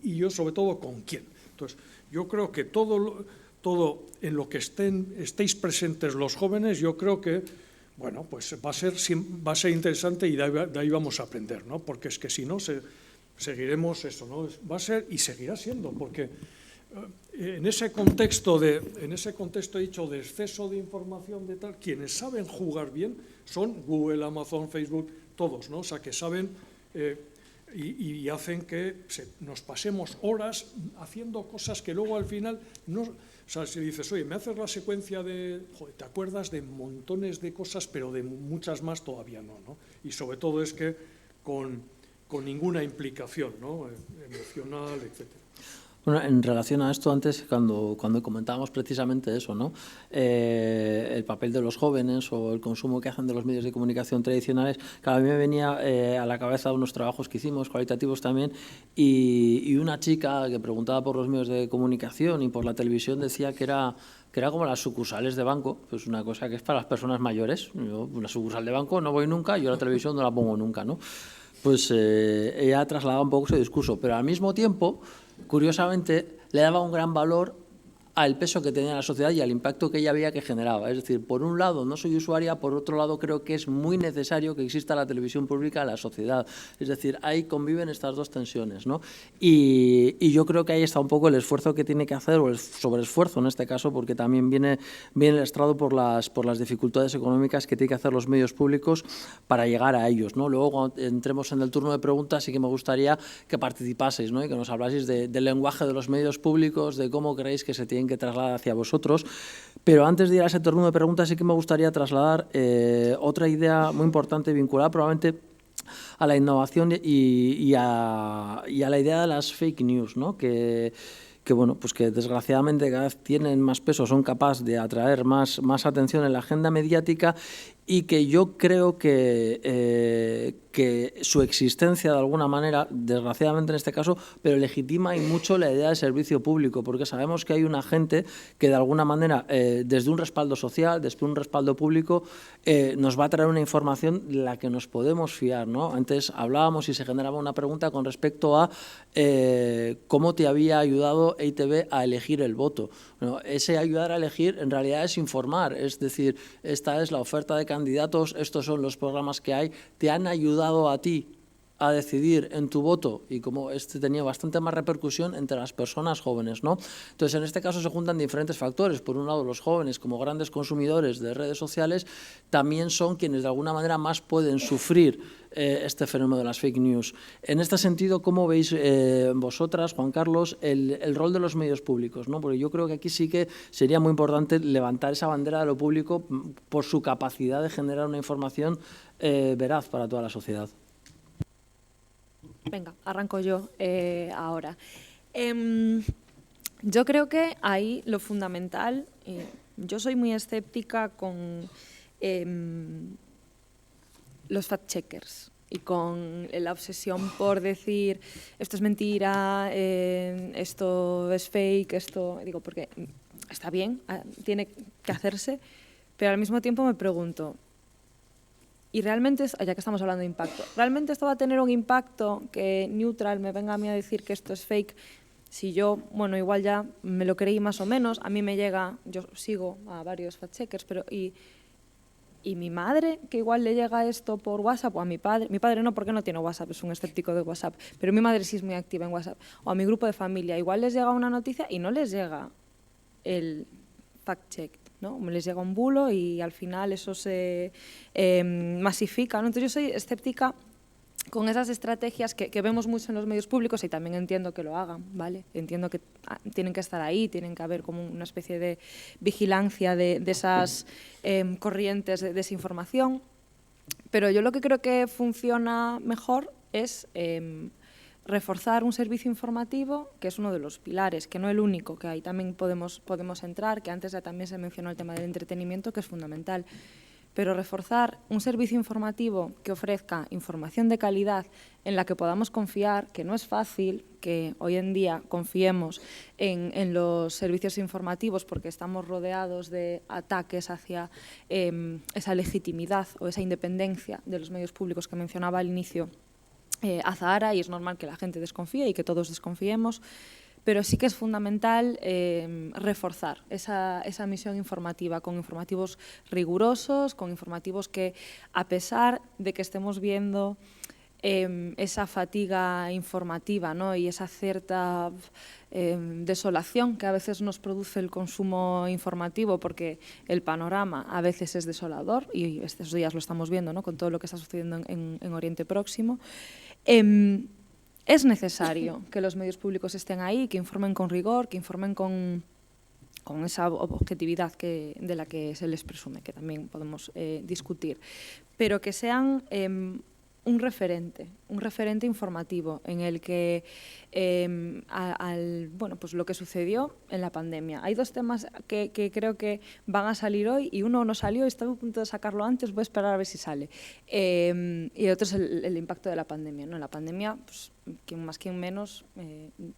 y yo sobre todo con quién. Entonces, yo creo que todo en lo que estéis presentes los jóvenes, yo creo que, bueno, pues va a ser interesante y de ahí vamos a aprender, ¿no? Porque es que si no, seguiremos eso, ¿no? Va a ser y seguirá siendo, porque en ese contexto he dicho de exceso de información de tal, quienes saben jugar bien son Google, Amazon, Facebook, todos, ¿no? O sea, que saben y hacen que nos pasemos horas haciendo cosas que luego al final no. O sea, si dices, oye, me haces la secuencia joder, te acuerdas de montones de cosas, pero de muchas más todavía no, ¿no? Y sobre todo es que con ninguna implicación, ¿no? Emocional, etcétera. Bueno, en relación a esto, antes, cuando comentábamos precisamente eso, ¿no? El papel de los jóvenes o el consumo que hacen de los medios de comunicación tradicionales, claro, a mí me venía a la cabeza unos trabajos que hicimos, cualitativos también, y una chica que preguntaba por los medios de comunicación y por la televisión decía que era como las sucursales de banco, pues una cosa que es para las personas mayores. Yo, una sucursal de banco no voy nunca, yo la televisión no la pongo nunca, ¿no? Pues ella trasladaba un poco ese discurso, pero al mismo tiempo, curiosamente, le daba un gran valor al peso que tenía la sociedad y al impacto que ella veía que generaba. Es decir, por un lado no soy usuaria, por otro lado creo que es muy necesario que exista la televisión pública en la sociedad. Es decir, ahí conviven estas dos tensiones, ¿no? Y yo creo que ahí está un poco el esfuerzo que tiene que hacer, o el sobreesfuerzo en este caso, porque también viene lastrado por las dificultades económicas que tienen que hacer los medios públicos para llegar a ellos, ¿no? Luego, cuando entremos en el turno de preguntas, sí que me gustaría que participaseis, ¿no? Y que nos hablaseis del lenguaje de los medios públicos, de cómo creéis que se tienen que trasladar hacia vosotros. Pero antes de ir a ese turno de preguntas, sí que me gustaría trasladar otra idea muy importante vinculada probablemente a la innovación y a la idea de las fake news, ¿no? Que bueno, pues que desgraciadamente cada vez tienen más peso, son capaces de atraer más atención en la agenda mediática, y que yo creo que su existencia de alguna manera, desgraciadamente en este caso, pero legitima y mucho la idea de servicio público, porque sabemos que hay una gente que de alguna manera, desde un respaldo social, desde un respaldo público, nos va a traer una información de la que nos podemos fiar, ¿no? Antes hablábamos y se generaba una pregunta con respecto a cómo te había ayudado EITB a elegir el voto. Bueno, ese ayudar a elegir en realidad es informar, es decir, esta es la oferta de candidatos, estos son los programas que hay, te han ayudado a ti a decidir en tu voto, y como este tenía bastante más repercusión entre las personas jóvenes, ¿no? Entonces, en este caso se juntan diferentes factores. Por un lado, los jóvenes, como grandes consumidores de redes sociales, también son quienes de alguna manera más pueden sufrir este fenómeno de las fake news. En este sentido, ¿cómo veis vosotras, Juan Carlos, el rol de los medios públicos, ¿no? Porque yo creo que aquí sí que sería muy importante levantar esa bandera de lo público por su capacidad de generar una información veraz para toda la sociedad. Venga, arranco yo ahora. Yo creo que ahí lo fundamental, yo soy muy escéptica con los fact-checkers y con la obsesión por decir esto es mentira, esto es fake, esto, digo, porque está bien, tiene que hacerse, pero al mismo tiempo me pregunto, y realmente, ya que estamos hablando de impacto, ¿realmente esto va a tener un impacto que Neutral me venga a mí a decir que esto es fake? Si yo, bueno, igual ya me lo creí más o menos, a mí me llega, yo sigo a varios fact-checkers, pero y mi madre, que igual le llega esto por WhatsApp, o a mi padre no, porque no tiene WhatsApp, es un escéptico de WhatsApp, pero mi madre sí es muy activa en WhatsApp, o a mi grupo de familia, igual les llega una noticia y no les llega el fact-check, ¿no? Les llega un bulo y al final eso se masifica, ¿no? Entonces yo soy escéptica con esas estrategias que vemos mucho en los medios públicos y también entiendo que lo hagan, ¿vale? Entiendo que tienen que estar ahí, tienen que haber como una especie de vigilancia de esas corrientes de desinformación, pero yo lo que creo que funciona mejor es reforzar un servicio informativo, que es uno de los pilares, que no el único, que ahí también podemos entrar, que antes ya también se mencionó el tema del entretenimiento, que es fundamental. Pero reforzar un servicio informativo que ofrezca información de calidad en la que podamos confiar, que no es fácil que hoy en día confiemos en los servicios informativos porque estamos rodeados de ataques hacia esa legitimidad o esa independencia de los medios públicos que mencionaba al inicio Azahara, y es normal que la gente desconfíe y que todos desconfiemos. Pero sí que es fundamental reforzar esa misión informativa con informativos rigurosos, con informativos que, a pesar de que estemos viendo esa fatiga informativa, ¿no? Y esa cierta desolación que a veces nos produce el consumo informativo, porque el panorama a veces es desolador, y estos días lo estamos viendo, ¿no? Con todo lo que está sucediendo en Oriente Próximo, es necesario que los medios públicos estén ahí, que informen con rigor, que informen con esa objetividad de la que se les presume, que también podemos discutir, pero que sean un referente informativo en el que, bueno, pues lo que sucedió en la pandemia. Hay dos temas que creo que van a salir hoy, y uno no salió, estaba a punto de sacarlo antes, voy a esperar a ver si sale. Y el otro es el impacto de la pandemia, ¿no? En la pandemia, pues, quien más, quien menos,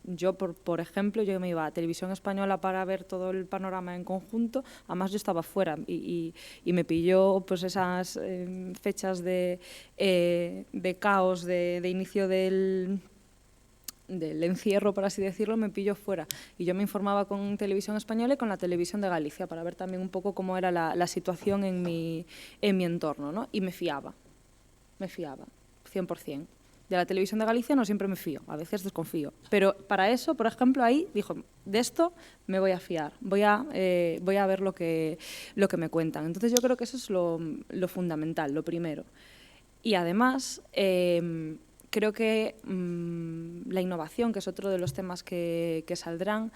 yo, por ejemplo, yo me iba a Televisión Española para ver todo el panorama en conjunto, además yo estaba fuera y me pilló pues esas fechas de caos, de inicio del encierro, por así decirlo, me pilló fuera. Y yo me informaba con Televisión Española y con la Televisión de Galicia para ver también un poco cómo era la situación en mi entorno, ¿no? Y me fiaba, 100%. De la Televisión de Galicia no siempre me fío, a veces desconfío. Pero para eso, por ejemplo, ahí dijo, de esto me voy a fiar, voy a ver lo que me cuentan. Entonces yo creo que eso es lo fundamental, lo primero. Y además, creo que la innovación, que es otro de los temas que saldrán,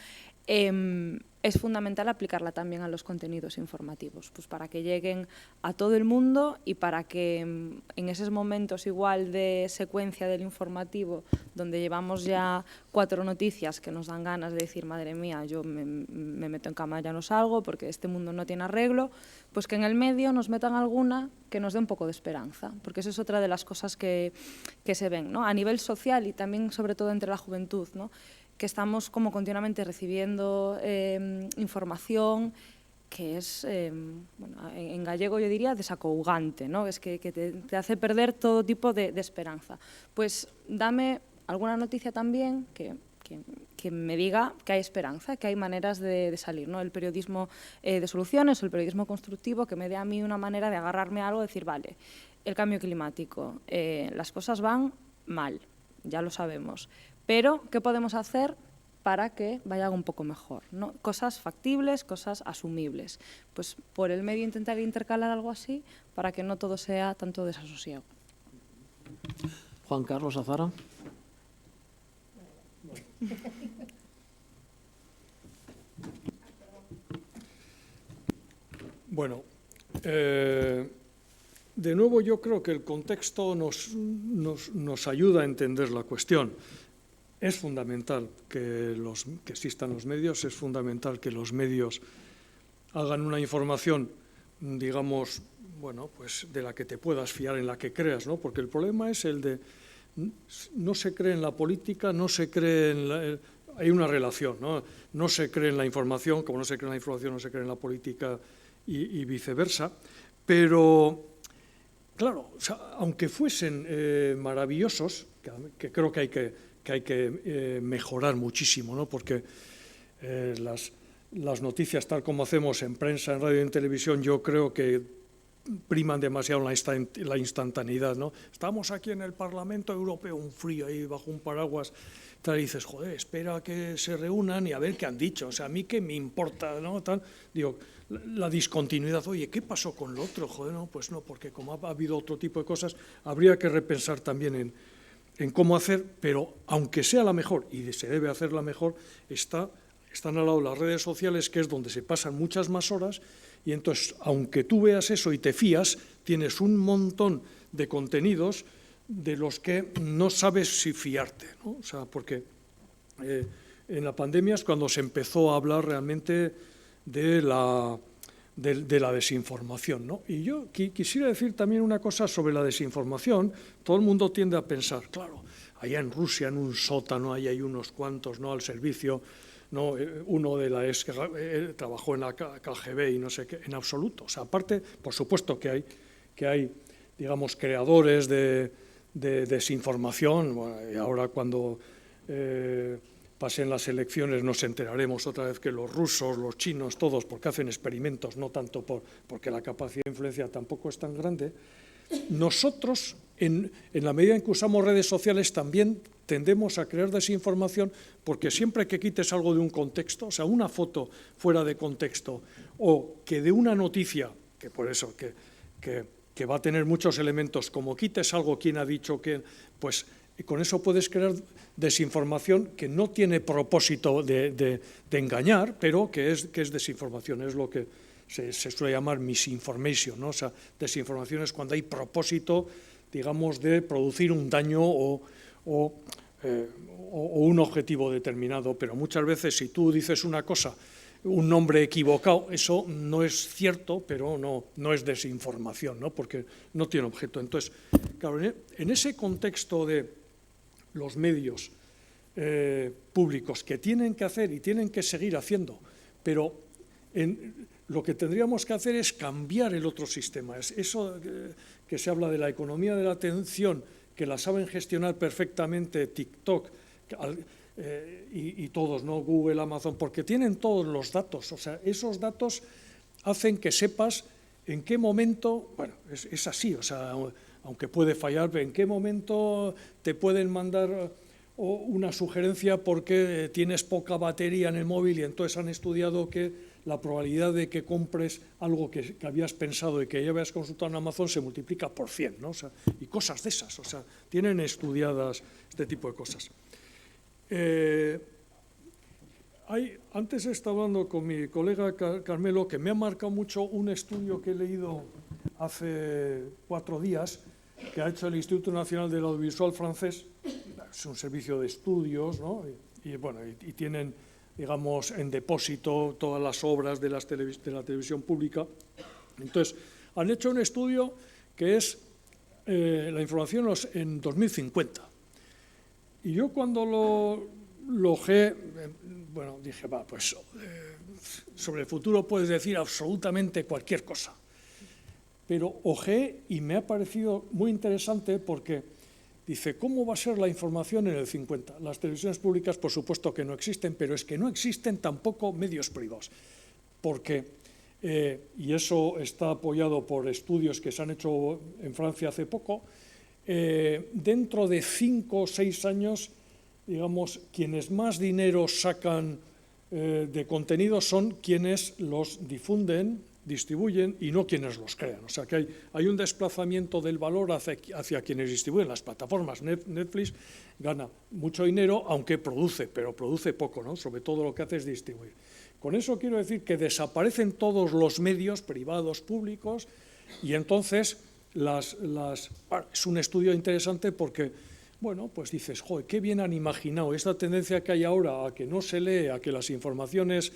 es fundamental aplicarla también a los contenidos informativos, pues para que lleguen a todo el mundo y para que en esos momentos igual de secuencia del informativo, donde llevamos ya 4 noticias que nos dan ganas de decir, madre mía, yo me meto en cama, ya no salgo porque este mundo no tiene arreglo, pues que en el medio nos metan alguna que nos dé un poco de esperanza, porque eso es otra de las cosas que se ven, ¿no? A nivel social y también sobre todo entre la juventud, ¿no? Que estamos como continuamente recibiendo información que es, bueno, en gallego yo diría desacougante, ¿no? Es que te hace perder todo tipo de esperanza. Pues dame alguna noticia también que me diga que hay esperanza, que hay maneras de salir, ¿no? El periodismo de soluciones o el periodismo constructivo que me dé a mí una manera de agarrarme a algo y decir, vale, el cambio climático, las cosas van mal, ya lo sabemos. Pero, ¿qué podemos hacer para que vaya un poco mejor, ¿no? Cosas factibles, cosas asumibles. Pues por el medio intentar intercalar algo así para que no todo sea tanto desasosiego. Juan Carlos Azara. Bueno, de nuevo yo creo que el contexto nos ayuda a entender la cuestión. Es fundamental que existan los medios, es fundamental que los medios hagan una información, digamos, bueno, pues de la que te puedas fiar, en la que creas, ¿no? Porque el problema es el de no se cree en la política, no se cree en la... Hay una relación, ¿no? No se cree en la información, como no se cree en la información, no se cree en la política y viceversa. Pero, claro, o sea, aunque fuesen maravillosos, que creo que hay que mejorar muchísimo, ¿no? Porque las noticias, tal como hacemos en prensa, en radio y en televisión, yo creo que priman demasiado la instantaneidad, ¿no? Estamos aquí en el Parlamento Europeo, un frío ahí bajo un paraguas, tal, y dices, joder, espera a que se reúnan y a ver qué han dicho, o sea, a mí qué me importa, ¿no? Tal, digo, la discontinuidad, oye, ¿qué pasó con lo otro? Joder, no, pues no, porque como ha habido otro tipo de cosas, habría que repensar también en cómo hacer, pero aunque sea la mejor, y se debe hacer la mejor, están al lado las redes sociales, que es donde se pasan muchas más horas, y entonces, aunque tú veas eso y te fías, tienes un montón de contenidos de los que no sabes si fiarte, ¿no? O sea, porque en la pandemia es cuando se empezó a hablar realmente de la desinformación, ¿no? Y yo quisiera decir también una cosa sobre la desinformación. Todo el mundo tiende a pensar, claro, allá en Rusia, en un sótano, ahí hay unos cuantos, ¿no?, al servicio, ¿no? Uno de la trabajó en la KGB y no sé qué, en absoluto. O sea, aparte, por supuesto que hay digamos, creadores de desinformación. Bueno, y ahora cuando pasen las elecciones nos enteraremos otra vez que los rusos, los chinos, todos, porque hacen experimentos, no tanto porque la capacidad de influencia tampoco es tan grande. Nosotros, en la medida en que usamos redes sociales, también tendemos a crear desinformación, porque siempre que quites algo de un contexto, o sea, una foto fuera de contexto, o que de una noticia, que por eso, que va a tener muchos elementos, como quites algo, quién ha dicho qué, pues con eso puedes crear desinformación que no tiene propósito de engañar, pero que es desinformación, es lo que se suele llamar misinformation, ¿no? O sea, desinformación es cuando hay propósito, digamos, de producir un daño o un objetivo determinado, pero muchas veces si tú dices una cosa, un nombre equivocado, eso no es cierto, pero no es desinformación, ¿no? Porque no tiene objeto. Entonces, claro, en ese contexto de los medios públicos que tienen que hacer y tienen que seguir haciendo, pero lo que tendríamos que hacer es cambiar el otro sistema. Es eso que se habla de la economía de la atención, que la saben gestionar perfectamente TikTok y todos, ¿no? Google, Amazon, porque tienen todos los datos. O sea, esos datos hacen que sepas en qué momento, bueno, es así, o sea, aunque puede fallar, en qué momento te pueden mandar una sugerencia porque tienes poca batería en el móvil y entonces han estudiado que la probabilidad de que compres algo que habías pensado y que ya habías consultado en Amazon se multiplica por 100, ¿no? O sea, y cosas de esas, o sea, tienen estudiadas este tipo de cosas. Antes estaba hablando con mi colega Carmelo, que me ha marcado mucho un estudio que he leído hace 4 días, que ha hecho el Instituto Nacional del Audiovisual francés. Es un servicio de estudios, ¿no? Y bueno, y tienen, digamos, en depósito todas las obras de la televisión pública. Entonces, han hecho un estudio que es la información en 2050. Y yo cuando lo ojeé, bueno, dije, va, pues sobre el futuro puedes decir absolutamente cualquier cosa. Pero ojeé y me ha parecido muy interesante porque dice, ¿cómo va a ser la información en el 50? Las televisiones públicas, por supuesto que no existen, pero es que no existen tampoco medios privados. Porque, y eso está apoyado por estudios que se han hecho en Francia hace poco, dentro de 5 o 6 años, digamos, quienes más dinero sacan de contenidos son quienes los difunden, distribuyen y no quienes los crean. O sea que hay un desplazamiento del valor hacia quienes distribuyen. Las plataformas, Netflix gana mucho dinero, aunque produce, pero produce poco, ¿no? Sobre todo lo que hace es distribuir. Con eso quiero decir que desaparecen todos los medios privados, públicos, y entonces es un estudio interesante porque, bueno, pues dices, joder, qué bien han imaginado esta tendencia que hay ahora a que no se lee, a que las informaciones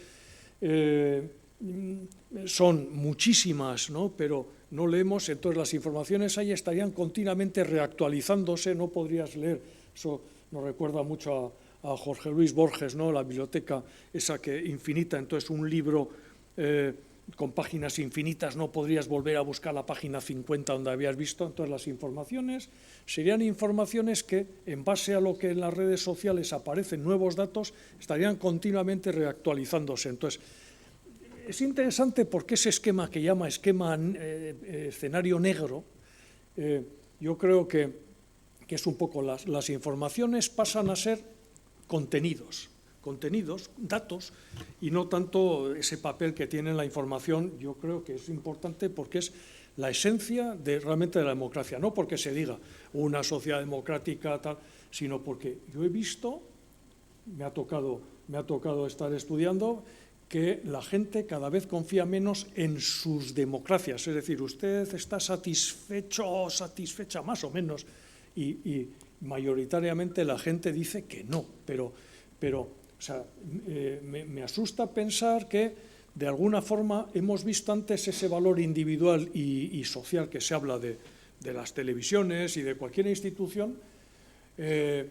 son muchísimas, ¿no? Pero no leemos, entonces las informaciones ahí estarían continuamente reactualizándose, no podrías leer. Eso nos recuerda mucho a Jorge Luis Borges, ¿no? La biblioteca esa que infinita, entonces un libro con páginas infinitas no podrías volver a buscar la página 50 donde habías visto. Entonces las informaciones serían informaciones que, en base a lo que en las redes sociales aparecen nuevos datos, estarían continuamente reactualizándose. Entonces, es interesante porque ese esquema que llama escenario negro, yo creo que es un poco las informaciones pasan a ser contenidos, datos, y no tanto ese papel que tiene la información. Yo creo que es importante porque es la esencia realmente de la democracia, no porque se diga una sociedad democrática, tal, sino porque yo he visto, me ha tocado estar estudiando, que la gente cada vez confía menos en sus democracias. Es decir, usted está satisfecho o satisfecha más o menos, y mayoritariamente la gente dice que no, pero o sea, me asusta pensar que de alguna forma hemos visto antes ese valor individual y social que se habla de las televisiones y de cualquier institución, que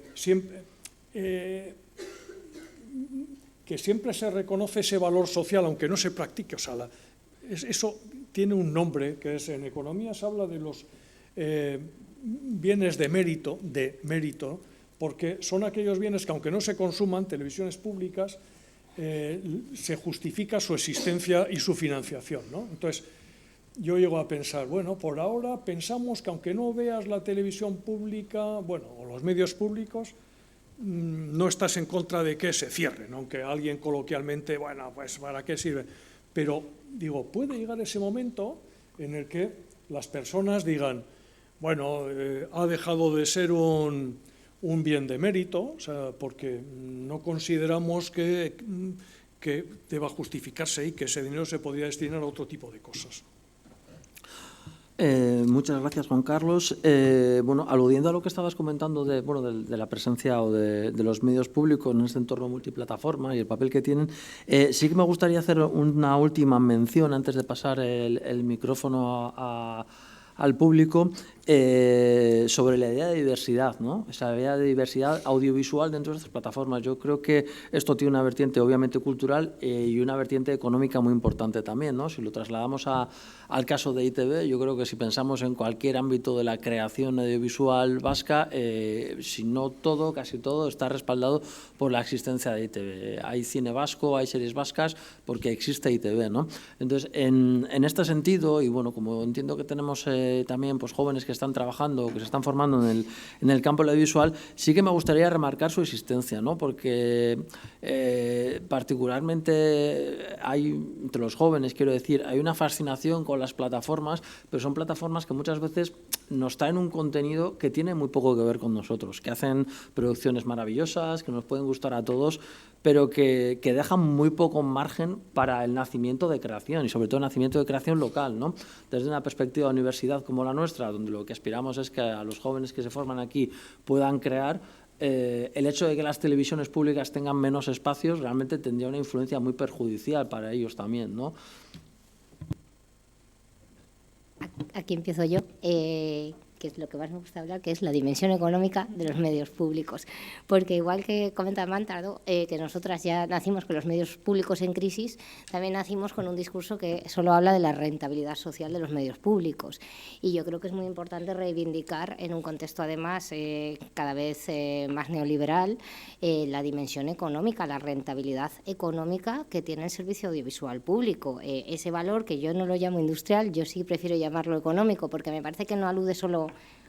siempre se reconoce ese valor social, aunque no se practique. O sea, eso tiene un nombre, que es, en economía se habla de los bienes de mérito, porque son aquellos bienes que, aunque no se consuman, televisiones públicas, se justifica su existencia y su financiación, ¿no? Entonces, yo llego a pensar, bueno, por ahora pensamos que aunque no veas la televisión pública, bueno, o los medios públicos, no estás en contra de que se cierren, aunque alguien coloquialmente, bueno, pues ¿para qué sirve? Pero, digo, puede llegar ese momento en el que las personas digan, bueno, ha dejado de ser un bien de mérito, o sea, porque no consideramos que deba justificarse y que ese dinero se podría destinar a otro tipo de cosas. Muchas gracias, Juan Carlos. Bueno, aludiendo a lo que estabas comentando de la presencia o de los medios públicos en este entorno multiplataforma y el papel que tienen, sí que me gustaría hacer una última mención antes de pasar el micrófono al público sobre la idea de diversidad, ¿no? Esa idea de diversidad audiovisual dentro de estas plataformas. Yo creo que esto tiene una vertiente obviamente cultural y una vertiente económica muy importante también, ¿no? Si lo trasladamos al caso de ITV, yo creo que si pensamos en cualquier ámbito de la creación audiovisual vasca, si no todo, casi todo, está respaldado por la existencia de ITV. Hay cine vasco, hay series vascas, porque existe ITV, ¿no? Entonces, en este sentido, y bueno, como entiendo que tenemos también pues jóvenes que están trabajando, que se están formando en el campo audiovisual, sí que me gustaría remarcar su existencia, ¿no? Porque particularmente hay, entre los jóvenes, quiero decir, hay una fascinación con las plataformas, pero son plataformas que muchas veces nos traen un contenido que tiene muy poco que ver con nosotros, que hacen producciones maravillosas, que nos pueden gustar a todos, pero que dejan muy poco margen para el nacimiento de creación y sobre todo el nacimiento de creación local, ¿no? Desde una perspectiva de universidad como la nuestra, donde lo que aspiramos es que a los jóvenes que se forman aquí puedan crear, el hecho de que las televisiones públicas tengan menos espacios realmente tendría una influencia muy perjudicial para ellos también, ¿no? Aquí empiezo yo, que es lo que más me gusta hablar, que es la dimensión económica de los medios públicos. Porque igual que comenta Mantaro, que nosotras ya nacimos con los medios públicos en crisis, también nacimos con un discurso que solo habla de la rentabilidad social de los medios públicos. Y yo creo que es muy importante reivindicar, en un contexto además cada vez más neoliberal, la dimensión económica, la rentabilidad económica que tiene el servicio audiovisual público. Ese valor que yo no lo llamo industrial, yo sí prefiero llamarlo económico, porque me parece que no alude solo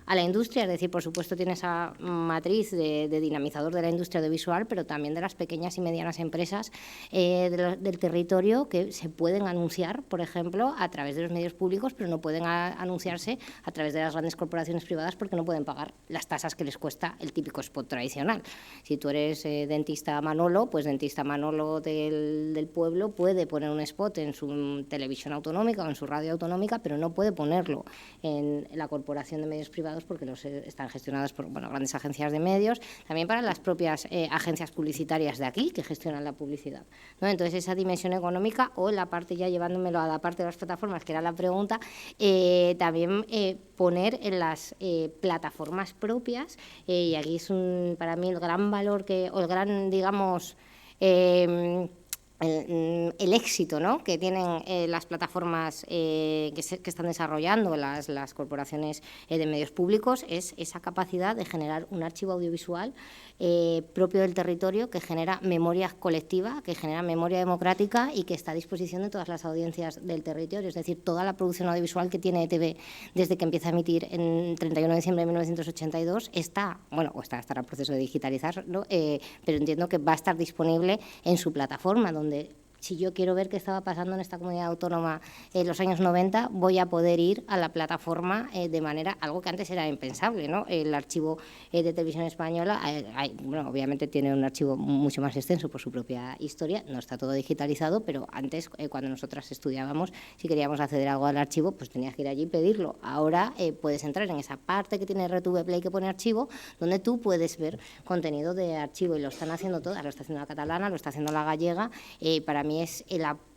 a la industria, es decir, por supuesto tiene esa matriz de dinamizador de la industria audiovisual, pero también de las pequeñas y medianas empresas del territorio que se pueden anunciar, por ejemplo, a través de los medios públicos, pero no pueden anunciarse a través de las grandes corporaciones privadas porque no pueden pagar las tasas que les cuesta el típico spot tradicional. Si tú eres dentista Manolo, pues dentista Manolo del pueblo puede poner un spot en su televisión autonómica o en su radio autonómica, pero no puede ponerlo en la corporación de medios privados porque están gestionados por grandes agencias de medios, también para las propias agencias publicitarias de aquí que gestionan la publicidad, ¿no? Entonces, esa dimensión económica, o la parte, ya llevándomelo a la parte de las plataformas, que era la pregunta, también poner en las plataformas propias, y aquí es para mí el gran valor o el gran, digamos, el éxito, ¿no?, que tienen las plataformas que están desarrollando las corporaciones de medios públicos, es esa capacidad de generar un archivo audiovisual propio del territorio, que genera memoria colectiva, que genera memoria democrática y que está a disposición de todas las audiencias del territorio. Es decir, toda la producción audiovisual que tiene ETV desde que empieza a emitir en 31 de diciembre de 1982 estará en proceso de digitalizar, ¿no? Pero entiendo que va a estar disponible en su plataforma, donde si yo quiero ver qué estaba pasando en esta comunidad autónoma en los años 90, voy a poder ir a la plataforma de manera, algo que antes era impensable, ¿no? El archivo de Televisión Española, obviamente tiene un archivo mucho más extenso por su propia historia, no está todo digitalizado, pero antes, cuando nosotras estudiábamos, si queríamos acceder a algo al archivo, pues tenías que ir allí y pedirlo. Ahora puedes entrar en esa parte que tiene RTV Play que pone archivo, donde tú puedes ver contenido de archivo, y lo están haciendo todas, lo está haciendo la catalana, lo está haciendo la gallega. Para mí es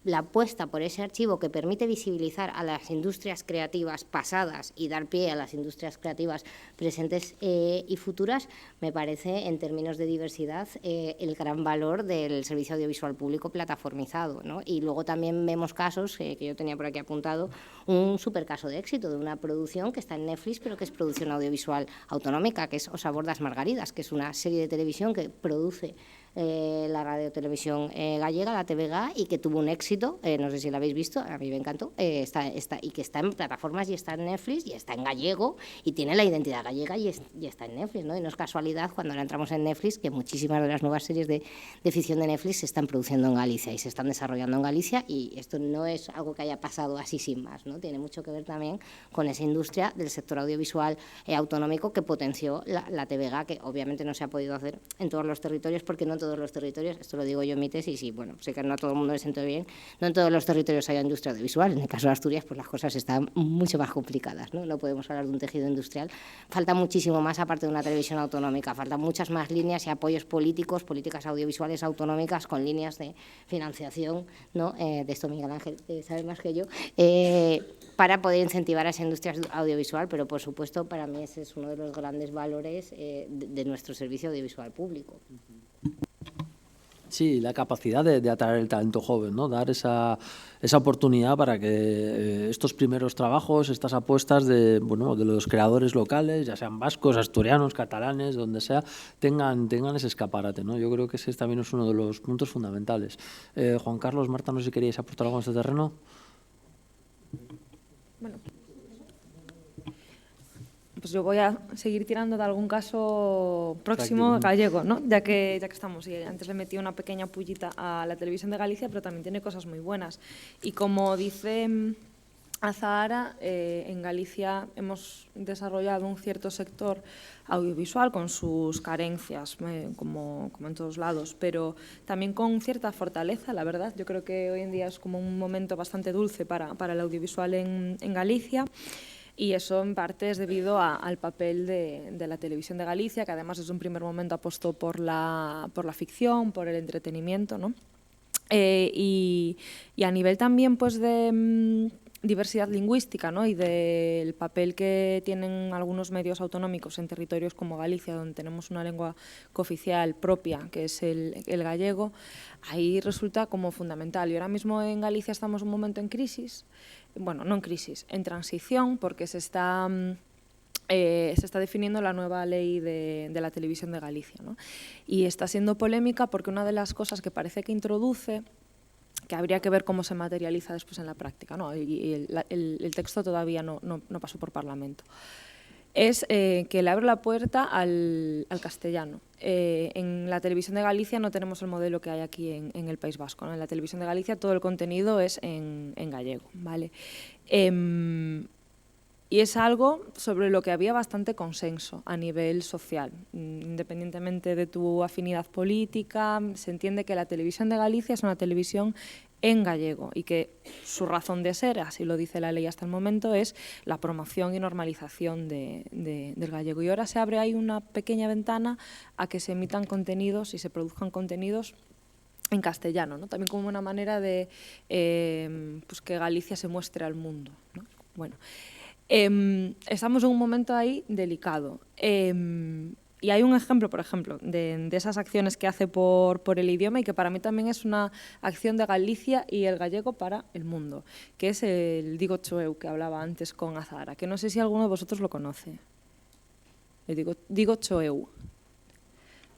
la apuesta por ese archivo que permite visibilizar a las industrias creativas pasadas y dar pie a las industrias creativas presentes y futuras. Me parece, en términos de diversidad, el gran valor del servicio audiovisual público plataformizado, ¿no? Y luego también vemos casos, que yo tenía por aquí apuntado, un súper caso de éxito de una producción que está en Netflix, pero que es producción audiovisual autonómica, que es Os abordas Margaridas, que es una serie de televisión que produce la Radio Televisión Gallega, la TVG, y que tuvo un éxito, no sé si la habéis visto, a mí me encantó, y que está en plataformas y está en Netflix y está en gallego y tiene la identidad gallega y está en Netflix, ¿no? Y no es casualidad, cuando ahora entramos en Netflix, que muchísimas de las nuevas series de ficción de Netflix se están produciendo en Galicia y se están desarrollando en Galicia, y esto no es algo que haya pasado así sin más, ¿no? Tiene mucho que ver también con esa industria del sector audiovisual autonómico que potenció la TVG, que obviamente no se ha podido hacer en todos los territorios, porque no en todos los territorios, esto lo digo yo en mi tesis, y bueno, sé que no a todo el mundo le siento bien, no en todos los territorios hay industria audiovisual. En el caso de Asturias, pues las cosas están mucho más complicadas, ¿no? No podemos hablar de un tejido industrial. Falta muchísimo más, aparte de una televisión autonómica, faltan muchas más líneas y apoyos políticos, políticas audiovisuales autonómicas con líneas de financiación, ¿no? De esto Miguel Ángel sabe más que yo, para poder incentivar a esa industria audiovisual, pero por supuesto para mí ese es uno de los grandes valores de nuestro servicio audiovisual público. Sí, la capacidad de atraer el talento joven, ¿no? Dar esa oportunidad para que estos primeros trabajos, estas apuestas de los creadores locales, ya sean vascos, asturianos, catalanes, donde sea, tengan ese escaparate, ¿no? Yo creo que ese también es uno de los puntos fundamentales. Juan Carlos, Marta, no sé si queríais aportar algo en este terreno. Bueno, pues yo voy a seguir tirando de algún caso próximo gallego, ¿no? Ya que estamos. Y antes le metí una pequeña pullita a la Televisión de Galicia, pero también tiene cosas muy buenas. Y como dice Azahara, en Galicia hemos desarrollado un cierto sector audiovisual con sus carencias, como en todos lados, pero también con cierta fortaleza, la verdad. Yo creo que hoy en día es como un momento bastante dulce para el audiovisual en Galicia. Y eso en parte es debido al papel de la Televisión de Galicia, que además desde un primer momento apostó por la ficción, por el entretenimiento, ¿no? Y a nivel también pues de diversidad lingüística, ¿no? Y del papel que tienen algunos medios autonómicos en territorios como Galicia, donde tenemos una lengua cooficial propia, que es el gallego, ahí resulta como fundamental. Y ahora mismo en Galicia estamos en un momento en crisis, bueno, no en crisis, en transición, porque se está definiendo la nueva ley de la Televisión de Galicia, ¿no? Y está siendo polémica porque una de las cosas que parece que introduce, que habría que ver cómo se materializa después en la práctica, ¿no? Y el texto todavía no pasó por Parlamento. es que le abre la puerta al castellano. En la televisión de Galicia no tenemos el modelo que hay aquí en el País Vasco, ¿no? En la televisión de Galicia todo el contenido es en gallego, ¿vale? Y es algo sobre lo que había bastante consenso a nivel social. Independientemente de tu afinidad política, se entiende que la televisión de Galicia es una televisión en gallego y que su razón de ser, así lo dice la ley hasta el momento, es la promoción y normalización del gallego. Y ahora se abre ahí una pequeña ventana a que se emitan contenidos y se produzcan contenidos en castellano, ¿no? También como una manera de pues que Galicia se muestre al mundo, ¿no? Bueno, estamos en un momento ahí delicado. Y hay un ejemplo, por ejemplo, de esas acciones que hace por el idioma y que para mí también es una acción de Galicia y el gallego para el mundo, que es el Digo Choeu, que hablaba antes con Azahara, que no sé si alguno de vosotros lo conoce. El Digo Choeu.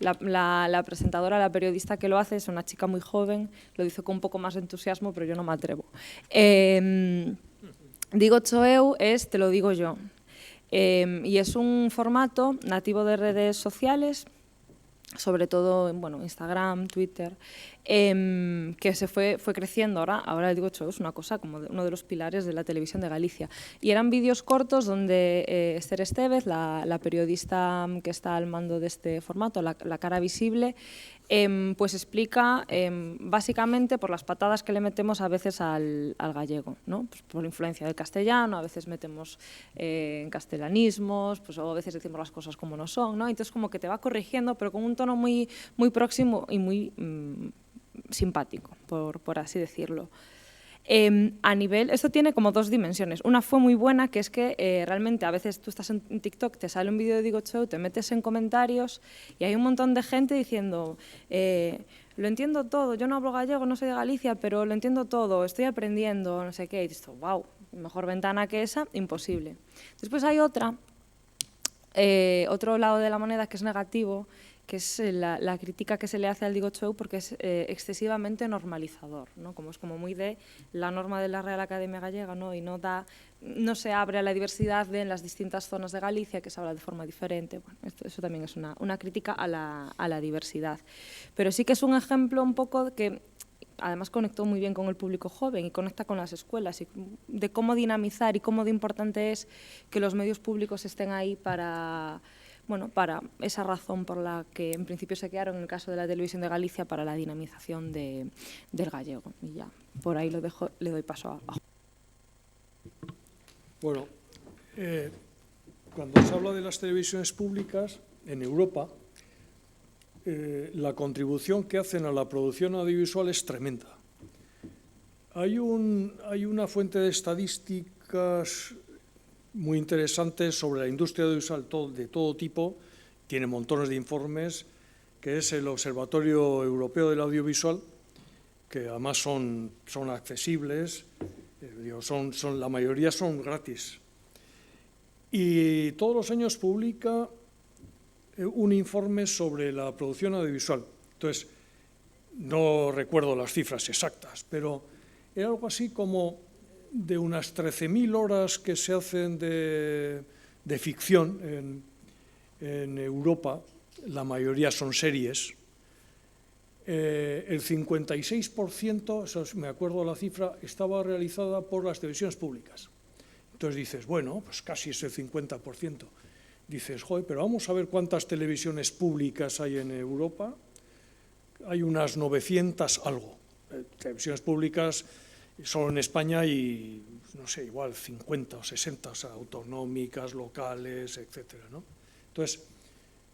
La presentadora, la periodista que lo hace es una chica muy joven, lo dice con un poco más de entusiasmo, pero yo no me atrevo. Digo Choeu es Te lo digo yo. Y es un formato nativo de redes sociales, sobre todo en Instagram, Twitter, que se fue creciendo. Ahora el Digo Choeu es una cosa como uno de los pilares de la televisión de Galicia. Y eran vídeos cortos donde Esther Estévez, la periodista que está al mando de este formato, la cara visible, pues explica básicamente por las patadas que le metemos a veces al gallego, ¿no? Pues por la influencia del castellano, a veces metemos castellanismos, pues, o a veces decimos las cosas como no son, ¿no? Entonces como que te va corrigiendo, pero con un tono muy, muy próximo y muy simpático, por así decirlo. A nivel, esto tiene como dos dimensiones. Una fue muy buena, que es que realmente a veces tú estás en TikTok, te sale un vídeo de Digo Choeu, te metes en comentarios y hay un montón de gente diciendo lo entiendo todo, yo no hablo gallego, no soy de Galicia, pero lo entiendo todo, estoy aprendiendo, no sé qué. Y dices, wow, mejor ventana que esa, imposible. Después hay otro lado de la moneda que es negativo, que es la crítica que se le hace al Digo Choeu porque es excesivamente normalizador, ¿no? Como es como muy de la norma de la Real Academia Gallega, ¿no? Y no se abre a la diversidad en las distintas zonas de Galicia, que se habla de forma diferente. Bueno, eso también es una crítica a la diversidad. Pero sí que es un ejemplo un poco que además conectó muy bien con el público joven y conecta con las escuelas, y de cómo dinamizar y cómo de importante es que los medios públicos estén ahí para esa razón por la que en principio se quedaron en el caso de la televisión de Galicia para la dinamización del gallego. Y ya, por ahí lo dejo, le doy paso a... Bueno, cuando se habla de las televisiones públicas en Europa, la contribución que hacen a la producción audiovisual es tremenda. Hay una fuente de estadísticas muy interesantes sobre la industria audiovisual de todo tipo, tiene montones de informes, que es el Observatorio Europeo del Audiovisual, que además son accesibles, la mayoría son gratis. Y todos los años publica un informe sobre la producción audiovisual. Entonces, no recuerdo las cifras exactas, pero era algo así como de unas 13.000 horas que se hacen de ficción en Europa, la mayoría son series, el 56%, eso me acuerdo la cifra, estaba realizada por las televisiones públicas. Entonces dices, bueno, pues casi es el 50%. Dices, joder, pero vamos a ver cuántas televisiones públicas hay en Europa. Hay unas 900 algo. Televisiones públicas solo en España hay, no sé, igual 50 o 60, o sea, autonómicas, locales, etcétera, ¿no? Entonces,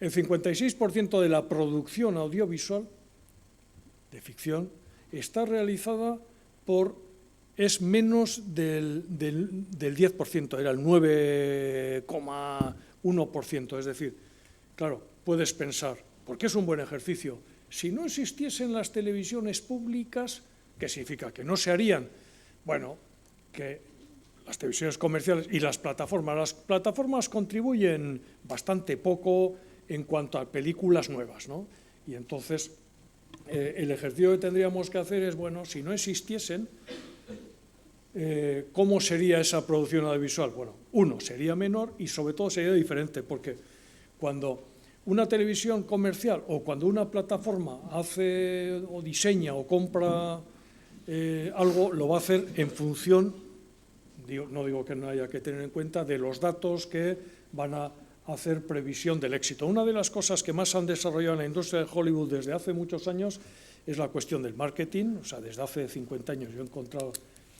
el 56% de la producción audiovisual de ficción está realizada es menos del 10%, era el 9,1%. Es decir, claro, puedes pensar, ¿por qué es un buen ejercicio? Si no existiesen las televisiones públicas, ¿qué significa? ¿Que no se harían? Bueno, que las televisiones comerciales y las plataformas contribuyen bastante poco en cuanto a películas nuevas, ¿no? Y entonces, el ejercicio que tendríamos que hacer es, bueno, si no existiesen, ¿cómo sería esa producción audiovisual? Bueno, uno, sería menor y sobre todo sería diferente, porque cuando una televisión comercial o cuando una plataforma hace o diseña o compra algo, lo va a hacer en función, no digo que no haya que tener en cuenta, de los datos que van a hacer previsión del éxito. Una de las cosas que más han desarrollado en la industria de Hollywood desde hace muchos años es la cuestión del marketing. O sea, desde hace 50 años yo he encontrado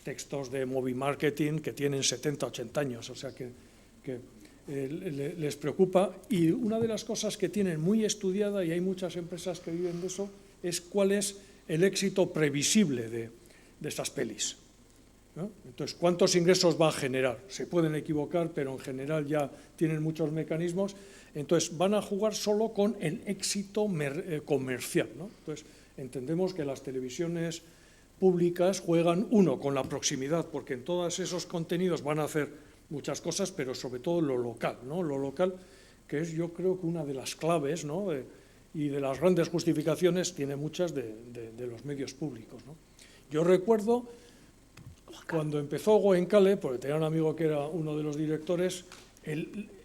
textos de movie marketing que tienen 70, 80 años, o sea que les preocupa. Y una de las cosas que tienen muy estudiada, y hay muchas empresas que viven de eso, es cuál es el éxito previsible de esas pelis, ¿no? Entonces, ¿cuántos ingresos va a generar? Se pueden equivocar, pero en general ya tienen muchos mecanismos. Entonces, van a jugar solo con el éxito comercial, ¿no? Entonces, entendemos que las televisiones públicas juegan, uno, con la proximidad, porque en todos esos contenidos van a hacer muchas cosas, pero sobre todo lo local, ¿no? Lo local, que es, yo creo que una de las claves, ¿no? Y de las grandes justificaciones tiene muchas de los medios públicos, ¿no? Yo recuerdo cuando empezó Goenkale, porque tenía un amigo que era uno de los directores,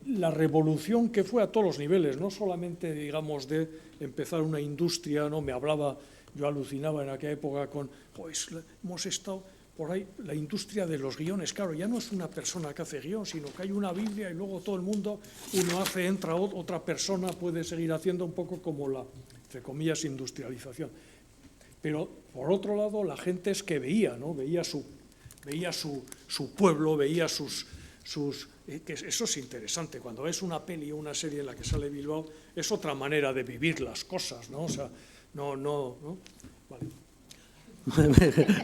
la revolución que fue a todos los niveles, no solamente, digamos, de empezar una industria, ¿no? Yo alucinaba en aquella época con, pues hemos estado por ahí, la industria de los guiones, claro, ya no es una persona que hace guión, sino que hay una Biblia y luego todo el mundo, uno hace, entra otra persona, puede seguir haciendo un poco como la, entre comillas, industrialización. Pero, por otro lado, la gente es que veía, ¿no? Veía su pueblo, veía que eso es interesante. Cuando ves una peli o una serie en la que sale Bilbao, es otra manera de vivir las cosas, ¿no? O sea, no. Vale.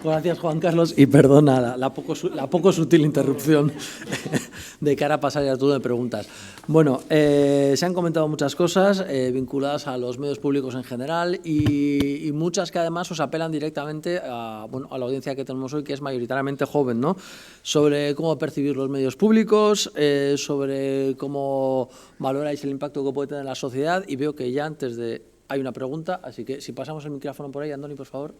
Gracias, Juan Carlos, y perdona la poco sutil interrupción de cara a pasar ya al turno de preguntas. Bueno, se han comentado muchas cosas vinculadas a los medios públicos en general y muchas que además os apelan directamente a la audiencia que tenemos hoy, que es mayoritariamente joven, ¿no? Sobre cómo percibir los medios públicos, sobre cómo valoráis el impacto que puede tener en la sociedad, y veo que ya hay una pregunta, así que si pasamos el micrófono por ahí, Andoni, por favor.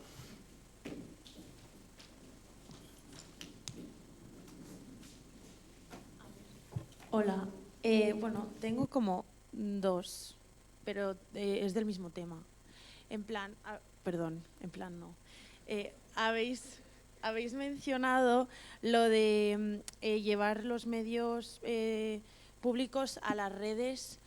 Hola, bueno, tengo como dos, pero es del mismo tema. En plan no. Habéis mencionado lo de llevar los medios públicos a las redes,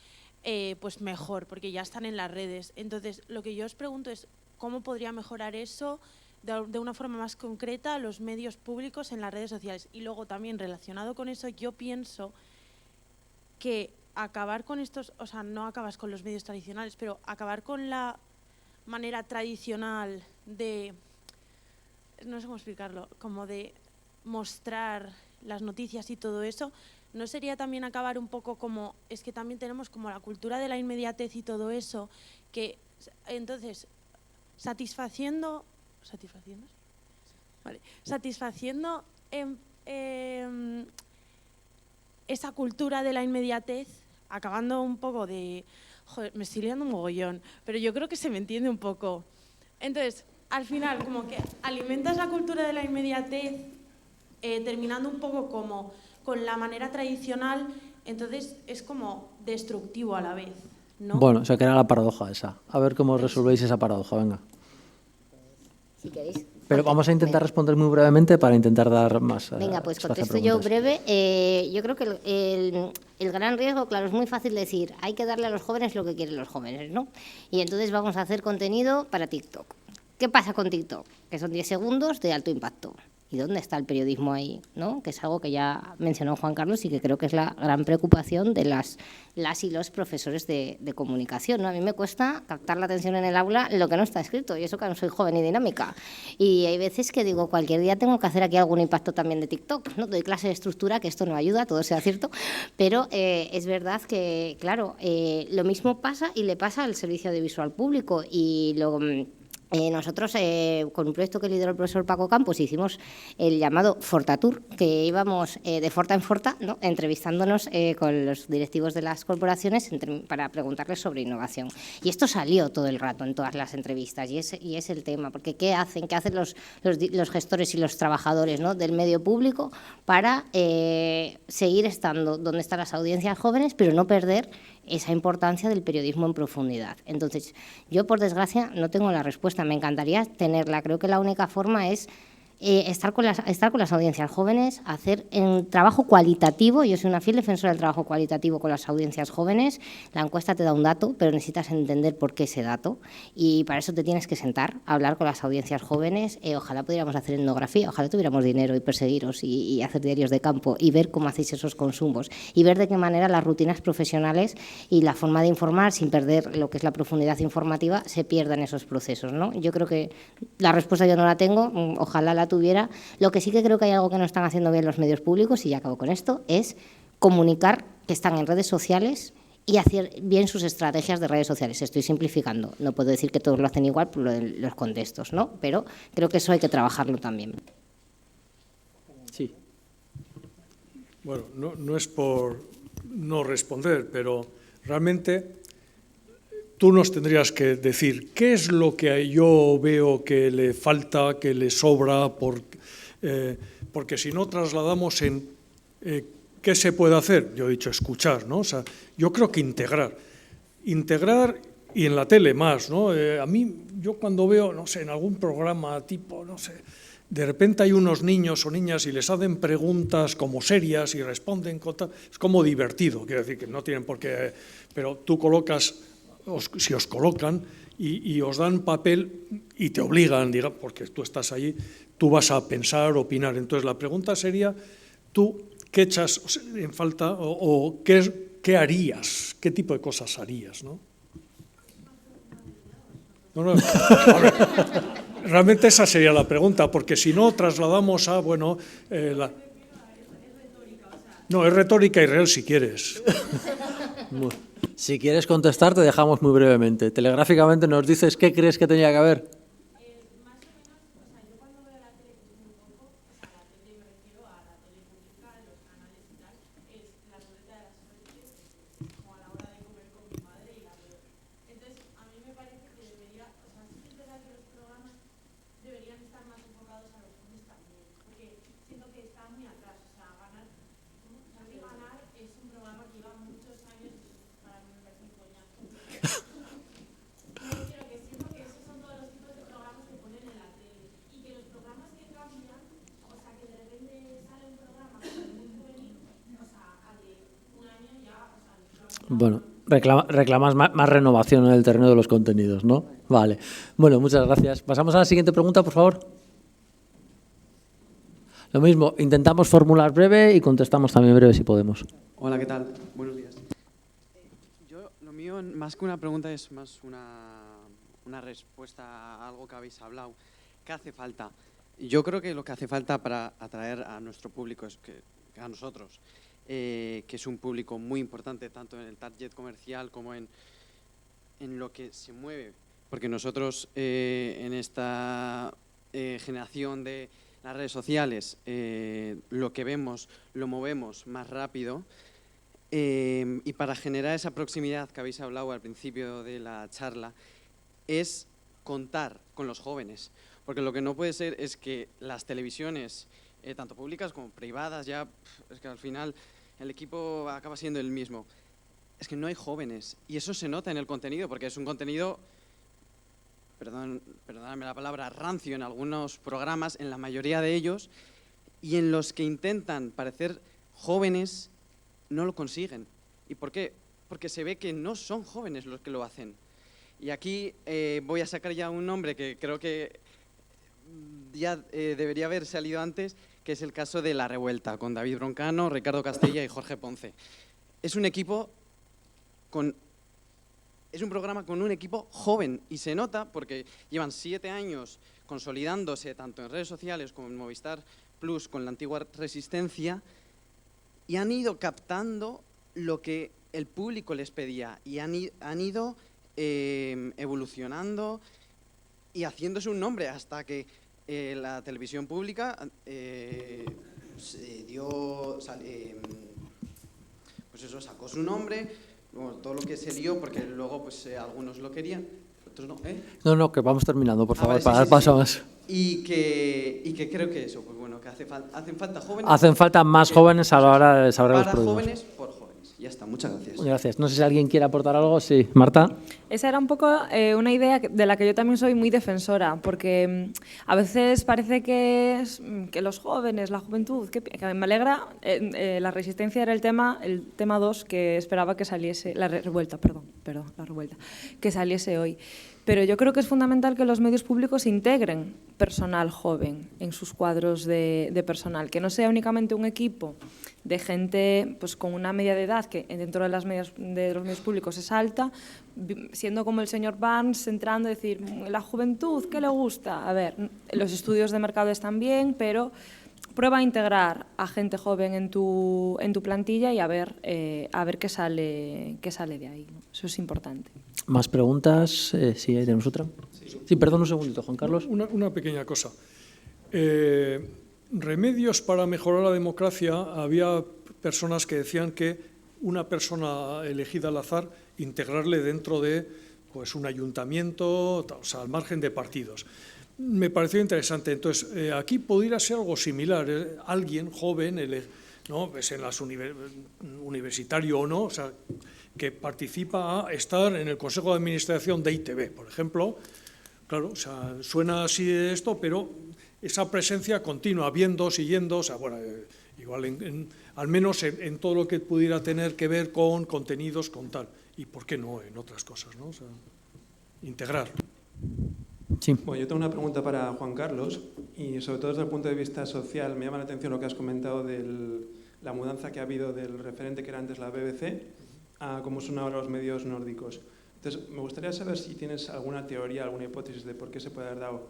pues mejor, porque ya están en las redes. Entonces, lo que yo os pregunto es, ¿cómo podría mejorar eso de una forma más concreta los medios públicos en las redes sociales? Y luego también relacionado con eso, yo pienso que acabar con estos, o sea, no acabas con los medios tradicionales, pero acabar con la manera tradicional de, no sé cómo explicarlo, como de mostrar las noticias y todo eso, ¿no sería también acabar un poco como, es que también tenemos como la cultura de la inmediatez y todo eso, que entonces satisfaciendo esa cultura de la inmediatez, acabando un poco de... Joder, me estoy liando un mogollón, pero yo creo que se me entiende un poco. Entonces, al final, como que alimentas la cultura de la inmediatez, terminando un poco como con la manera tradicional, entonces es como destructivo a la vez, ¿no? Bueno, o sea, que era la paradoja esa. A ver cómo resolvéis esa paradoja, venga. Si queréis. Pero vamos a intentar responder muy brevemente para intentar dar más. Venga, pues contesto yo breve. Yo creo que el gran riesgo, claro, es muy fácil decir, hay que darle a los jóvenes lo que quieren los jóvenes, ¿no? Y entonces vamos a hacer contenido para TikTok. ¿Qué pasa con TikTok? Que son 10 segundos de alto impacto. ¿Y dónde está el periodismo ahí? ¿No? Que es algo que ya mencionó Juan Carlos y que creo que es la gran preocupación de las y los profesores de comunicación, ¿no? A mí me cuesta captar la atención en el aula en lo que no está escrito, y eso que no soy joven y dinámica. Y hay veces que digo, cualquier día tengo que hacer aquí algún impacto también de TikTok, ¿no? Doy clase de estructura, que esto no ayuda, todo sea cierto, pero es verdad que, claro, lo mismo pasa y le pasa al servicio audiovisual público, y Nosotros, con un proyecto que lideró el profesor Paco Campos, hicimos el llamado Fortatur, que íbamos de Forta en Forta, ¿no?, entrevistándonos con los directivos de las corporaciones para preguntarles sobre innovación. Y esto salió todo el rato en todas las entrevistas, y es el tema, porque ¿qué hacen los gestores y los trabajadores, ¿no?, del medio público para seguir estando donde están las audiencias jóvenes, pero no perder esa importancia del periodismo en profundidad? Entonces, yo, por desgracia, no tengo la respuesta. Me encantaría tenerla. Creo que la única forma es estar con las audiencias jóvenes, hacer un trabajo cualitativo. Yo soy una fiel defensora del trabajo cualitativo con las audiencias jóvenes. La encuesta te da un dato, pero necesitas entender por qué ese dato, y para eso te tienes que sentar a hablar con las audiencias jóvenes. Ojalá pudiéramos hacer etnografía, ojalá tuviéramos dinero y perseguiros y hacer diarios de campo y ver cómo hacéis esos consumos y ver de qué manera las rutinas profesionales y la forma de informar, sin perder lo que es la profundidad informativa, se pierdan esos procesos, ¿no? Yo creo que la respuesta yo no la tengo, ojalá la tuviera. Lo que sí que creo que hay algo que no están haciendo bien los medios públicos, y ya acabo con esto, es comunicar que están en redes sociales y hacer bien sus estrategias de redes sociales. Estoy simplificando, no puedo decir que todos lo hacen igual por los contextos, ¿no? Pero creo que eso hay que trabajarlo también. Sí. Bueno, no es por no responder, pero realmente tú nos tendrías que decir qué es lo que yo veo que le falta, que le sobra, porque si no trasladamos en qué se puede hacer. Yo he dicho escuchar, ¿no? O sea, yo creo que integrar y en la tele más, ¿no? A mí, yo cuando veo, no sé, en algún programa tipo, no sé, de repente hay unos niños o niñas y les hacen preguntas como serias y responden, es como divertido, quiero decir que no tienen por qué, pero tú colocas, si os colocan y os dan papel y te obligan, digamos, porque tú estás allí, tú vas a pensar, opinar. Entonces la pregunta sería, ¿tú qué echas en falta o qué harías? ¿Qué tipo de cosas harías, no? No, a ver, realmente esa sería la pregunta, porque si no trasladamos a, bueno... No, es retórica y real si quieres. Si quieres contestar, te dejamos muy brevemente. Telegráficamente nos dices qué crees que tenía que haber. Bueno, reclamas más renovación en el terreno de los contenidos, ¿no? Vale. Bueno, muchas gracias. Pasamos a la siguiente pregunta, por favor. Lo mismo, intentamos formular breve y contestamos también breve si podemos. Hola, ¿qué tal? Buenos días. Lo mío, más que una pregunta, es más una respuesta a algo que habéis hablado. ¿Qué hace falta? Yo creo que lo que hace falta para atraer a nuestro público, es que a nosotros, que es un público muy importante tanto en el target comercial como en lo que se mueve, porque nosotros en esta generación de las redes sociales lo que vemos lo movemos más rápido, y para generar esa proximidad que habéis hablado al principio de la charla es contar con los jóvenes, porque lo que no puede ser es que las televisiones, tanto públicas como privadas, ya es que al final el equipo acaba siendo el mismo. Es que no hay jóvenes y eso se nota en el contenido, porque es un contenido, perdóname la palabra, rancio en algunos programas, en la mayoría de ellos, y en los que intentan parecer jóvenes no lo consiguen. ¿Y por qué? Porque se ve que no son jóvenes los que lo hacen. Y aquí voy a sacar ya un nombre que creo que ya debería haber salido antes, que es el caso de La Revuelta, con David Broncano, Ricardo Castella y Jorge Ponce. Es un programa con un equipo joven y se nota porque llevan 7 años consolidándose tanto en redes sociales como en Movistar Plus con la antigua Resistencia y han ido captando lo que el público les pedía y han ido evolucionando y haciéndose un nombre hasta que la televisión pública se dio, pues eso, sacó su nombre, bueno, todo lo que se lió, porque luego pues algunos lo querían, otros no. No, que vamos terminando, por favor, vale, para dar paso más. Y que creo que eso, pues bueno, que hacen falta jóvenes. Hacen falta más jóvenes a la hora de desarrollar los para productos. jóvenes, por jóvenes. Ya está, muchas gracias. Gracias. No sé si alguien quiere aportar algo. Sí, Marta. Esa era un poco una idea de la que yo también soy muy defensora, porque a veces parece que los jóvenes, la juventud, que me alegra, la resistencia era el tema 2 que esperaba que saliese, la revuelta, que saliese hoy. Pero yo creo que es fundamental que los medios públicos integren personal joven en sus cuadros de personal, que no sea únicamente un equipo de gente pues, con una media de edad que dentro de los medios públicos es alta, siendo como el señor Barnes entrando y decir, la juventud, ¿qué le gusta? A ver, los estudios de mercado están bien, pero prueba a integrar a gente joven en tu plantilla y a ver qué sale de ahí, ¿no? Eso es importante. ¿Más preguntas? Sí, tenemos otra. Sí, perdón un segundito, Juan Carlos. Una pequeña cosa. Remedios para mejorar la democracia, había personas que decían que una persona elegida al azar, integrarle dentro de pues, un ayuntamiento, o sea, al margen de partidos. Me pareció interesante. Entonces, aquí pudiera ser algo similar. Alguien joven, ¿no? Pues en las universitario o no, o sea, que participa a estar en el Consejo de Administración de ITV, por ejemplo. Claro, o sea, suena así esto, pero esa presencia continua, viendo, siguiendo, o sea, bueno, igual al menos en todo lo que pudiera tener que ver con contenidos, con tal. Y por qué no en otras cosas, ¿no? O sea, integrar. Sí. Bueno, yo tengo una pregunta para Juan Carlos y sobre todo desde el punto de vista social me llama la atención lo que has comentado de la mudanza que ha habido del referente que era antes la BBC a cómo son ahora los medios nórdicos. Entonces, me gustaría saber si tienes alguna teoría, alguna hipótesis de por qué se puede haber dado,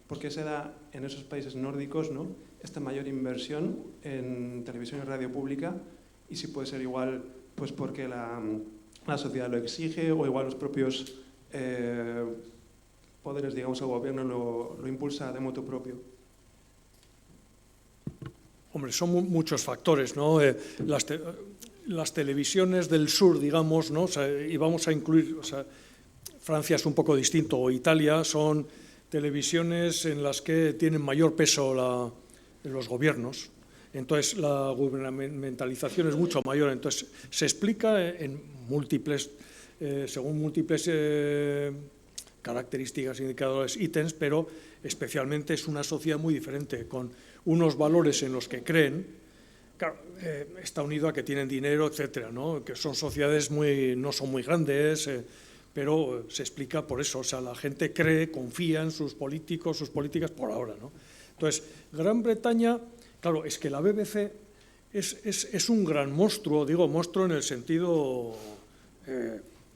por qué se da en esos países nórdicos, ¿no?, esta mayor inversión en televisión y radio pública y si puede ser igual pues porque la sociedad lo exige o igual los propios poderes, digamos, el gobierno lo impulsa de motu propio. Hombre, son muchos factores, ¿no? Las televisiones del sur, digamos, ¿no? O sea, y vamos a incluir, o sea, Francia es un poco distinto, o Italia, son televisiones en las que tienen mayor peso los gobiernos. Entonces, la gubernamentalización es mucho mayor. Entonces, se explica según múltiples características, indicadores, ítems, pero especialmente es una sociedad muy diferente, con unos valores en los que creen. Claro, está unido a que tienen dinero, etcétera, ¿no? Que son sociedades no son muy grandes, pero se explica por eso. O sea, la gente cree, confía en sus políticos, sus políticas por ahora, ¿no? Entonces, Gran Bretaña, claro, es que la BBC es un gran monstruo, digo monstruo en el sentido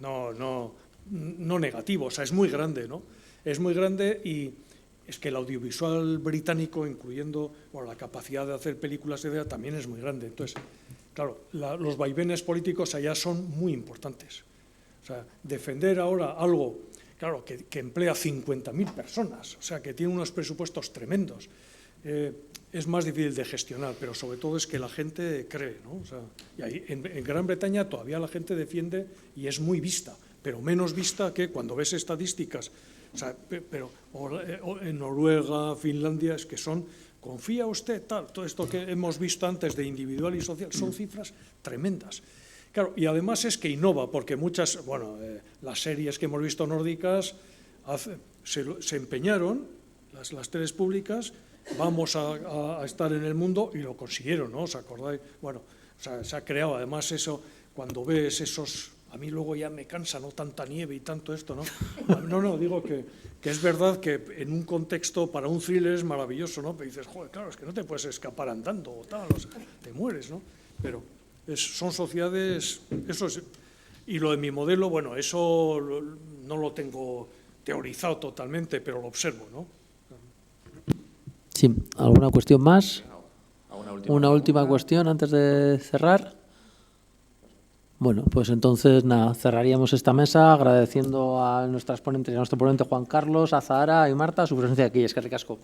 no negativo, o sea, es muy grande, ¿no? Es muy grande y es que el audiovisual británico, incluyendo la capacidad de hacer películas, etcétera, también es muy grande. Entonces, claro, los vaivenes políticos allá son muy importantes. O sea, defender ahora algo, claro, que emplea 50.000 personas, o sea, que tiene unos presupuestos tremendos, es más difícil de gestionar, pero sobre todo es que la gente cree, ¿no? O sea, y ahí, en Gran Bretaña todavía la gente defiende y es muy vista, pero menos vista que cuando ves estadísticas. O sea, pero en Noruega, Finlandia, es que son, confía usted, tal, todo esto que hemos visto antes de individual y social, son cifras tremendas. Claro, y además es que innova, porque muchas, las series que hemos visto nórdicas se empeñaron, las teles públicas, vamos a estar en el mundo y lo consiguieron, ¿no? ¿Os acordáis? Bueno, o sea, se ha creado, además eso, cuando ves esos... A mí luego ya me cansa, ¿no? Tanta nieve y tanto esto, ¿no? No, digo que es verdad que en un contexto para un thriller es maravilloso, ¿no? Pero dices, joder, claro, es que no te puedes escapar andando o tal, o sea, te mueres, ¿no? Pero son sociedades, eso es, y lo de mi modelo, bueno, eso no lo tengo teorizado totalmente, pero lo observo, ¿no? Sí, ¿alguna cuestión más? Una última cuestión antes de cerrar. Bueno, pues entonces nada, cerraríamos esta mesa agradeciendo a nuestras ponentes y a nuestro ponente Juan Carlos, a Zahara y Marta su presencia aquí. Es que ricasco.